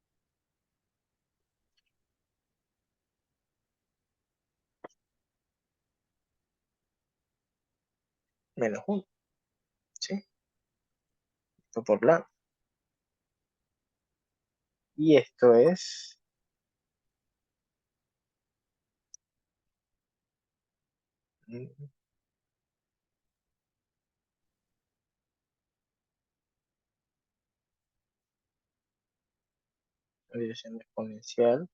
menos 1, ¿sí? Esto por lambda. Y esto es división exponencial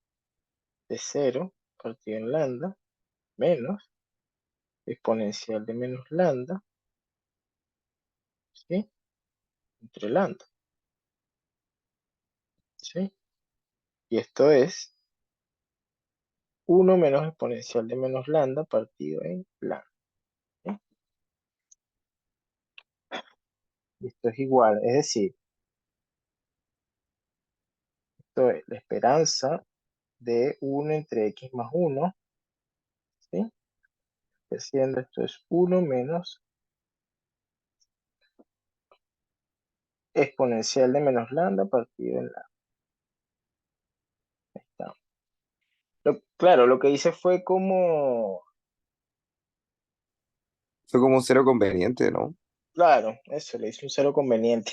de cero partido en lambda menos exponencial de menos lambda, ¿sí? Entre lambda, ¿sí? Y esto es 1 menos exponencial de menos lambda partido en lambda, ¿sí? Y esto es igual, es decir, esto es la esperanza de 1 entre x más 1, ¿sí? Haciendo esto es 1 menos exponencial de menos lambda partido en lambda. Ahí está. Claro, lo que hice fue como, Fue como un cero conveniente, ¿no? claro, eso, le hice un cero conveniente.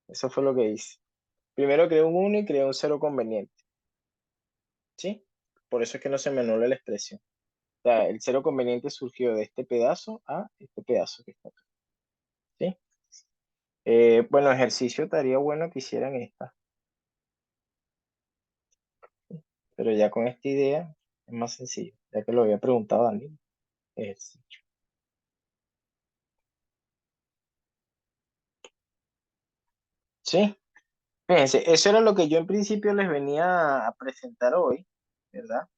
Eso fue lo que hice. Primero creé un 1 y creé un cero conveniente. ¿Sí? Por eso es que no se me anula la expresión. O sea, el cero conveniente surgió de este pedazo a este pedazo que está acá. ¿Sí? Bueno, ejercicio estaría bueno que hicieran esta. Pero ya con esta idea es más sencillo, ya que lo había preguntado a Dani. Ejercicio. ¿Sí? Fíjense, eso era lo que yo en principio les venía a presentar hoy, ¿verdad?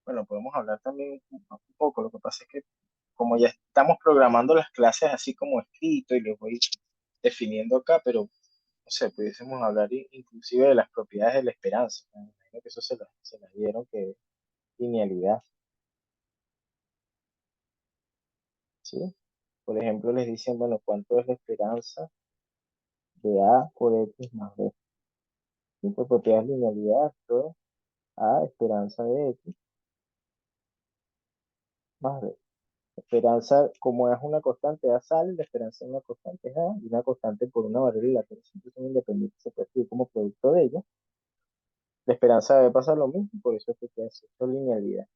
Bueno, podemos hablar también un poco. Lo que pasa es que como ya estamos programando las clases así como escrito y les voy definiendo acá, pero no sé, pudiésemos hablar inclusive de las propiedades de la esperanza. Me imagino que eso se las dieron, que es linealidad, ¿sí? Por ejemplo, les dicen, bueno, ¿cuánto es la esperanza de A por X más B? Y por propiedades de linealidad, esto es A esperanza de X más B. Esperanza, como es una constante, A sale, la esperanza es una constante es A, y una constante por una variable la que siempre son independientes, se puede escribir como producto de ellas. La esperanza debe pasar lo mismo, por eso es que queda cierta linealidad.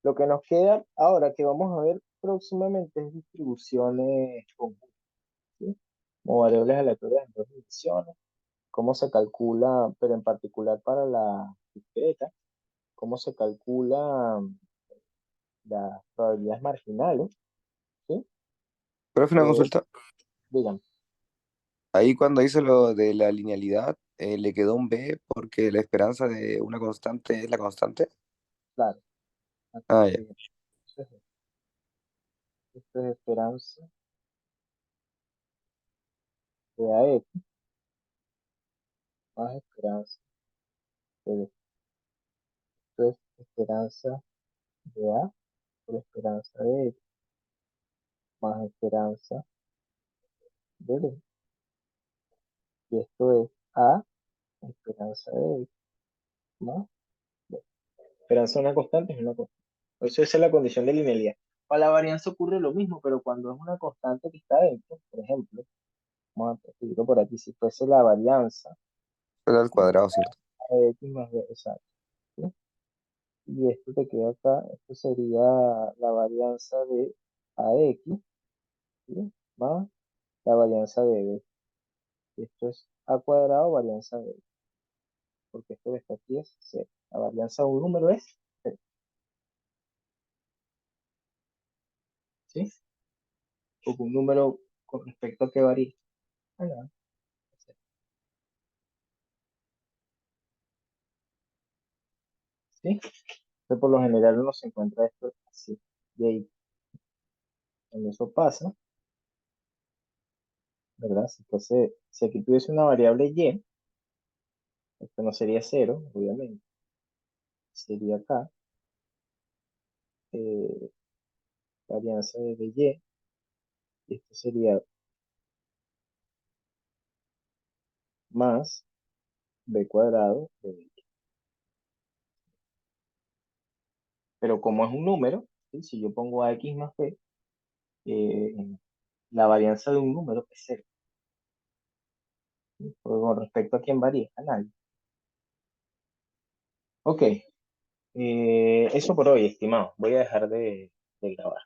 Lo que nos queda ahora que vamos a ver próximamente es distribuciones conjuntas, ¿sí? Como variables aleatorias en dos dimensiones, cómo se calcula, pero en particular para la discreta, cómo se calcula las probabilidades marginales, ¿sí? Profe, una Eh, consulta. digan, Ahí cuando hice lo de la linealidad, le quedó un B porque la esperanza de una constante es la constante. claro, Ah, ya. digan, esto es esperanza de AX más esperanza de B. Esto es esperanza de A por esperanza de X más esperanza de B. Y esto es A esperanza de X más B. Esperanza de una constante es una constante. Por eso esa es la condición de linealidad. Para la varianza ocurre lo mismo, pero cuando es una constante que está dentro, por ejemplo, vamos a escribirlo por aquí, si fuese la varianza Era al de cuadrado, ¿cierto? A de X más B, exacto, ¿sí? Y esto te queda acá, esto sería la varianza de AX, ¿sí? Más la varianza de B. Esto es A cuadrado varianza de B, porque esto que está aquí es C. La varianza de un número es C, ¿sí? Porque un número con respecto a qué varía. Ah, no, C, ¿sí? Entonces, por lo general uno se encuentra esto así. Y ahí, cuando eso pasa, ¿verdad? Si aquí tuviese una variable Y, esto no sería cero, obviamente. Sería acá, eh, varianza de Y, y esto sería más B cuadrado de B. Pero como es un número, ¿sí? Si yo pongo AX más B, eh, la varianza de un número es cero. ¿Sí? Con respecto a quién varía, a nadie. Ok, eso por hoy, estimado. Voy a dejar de grabar.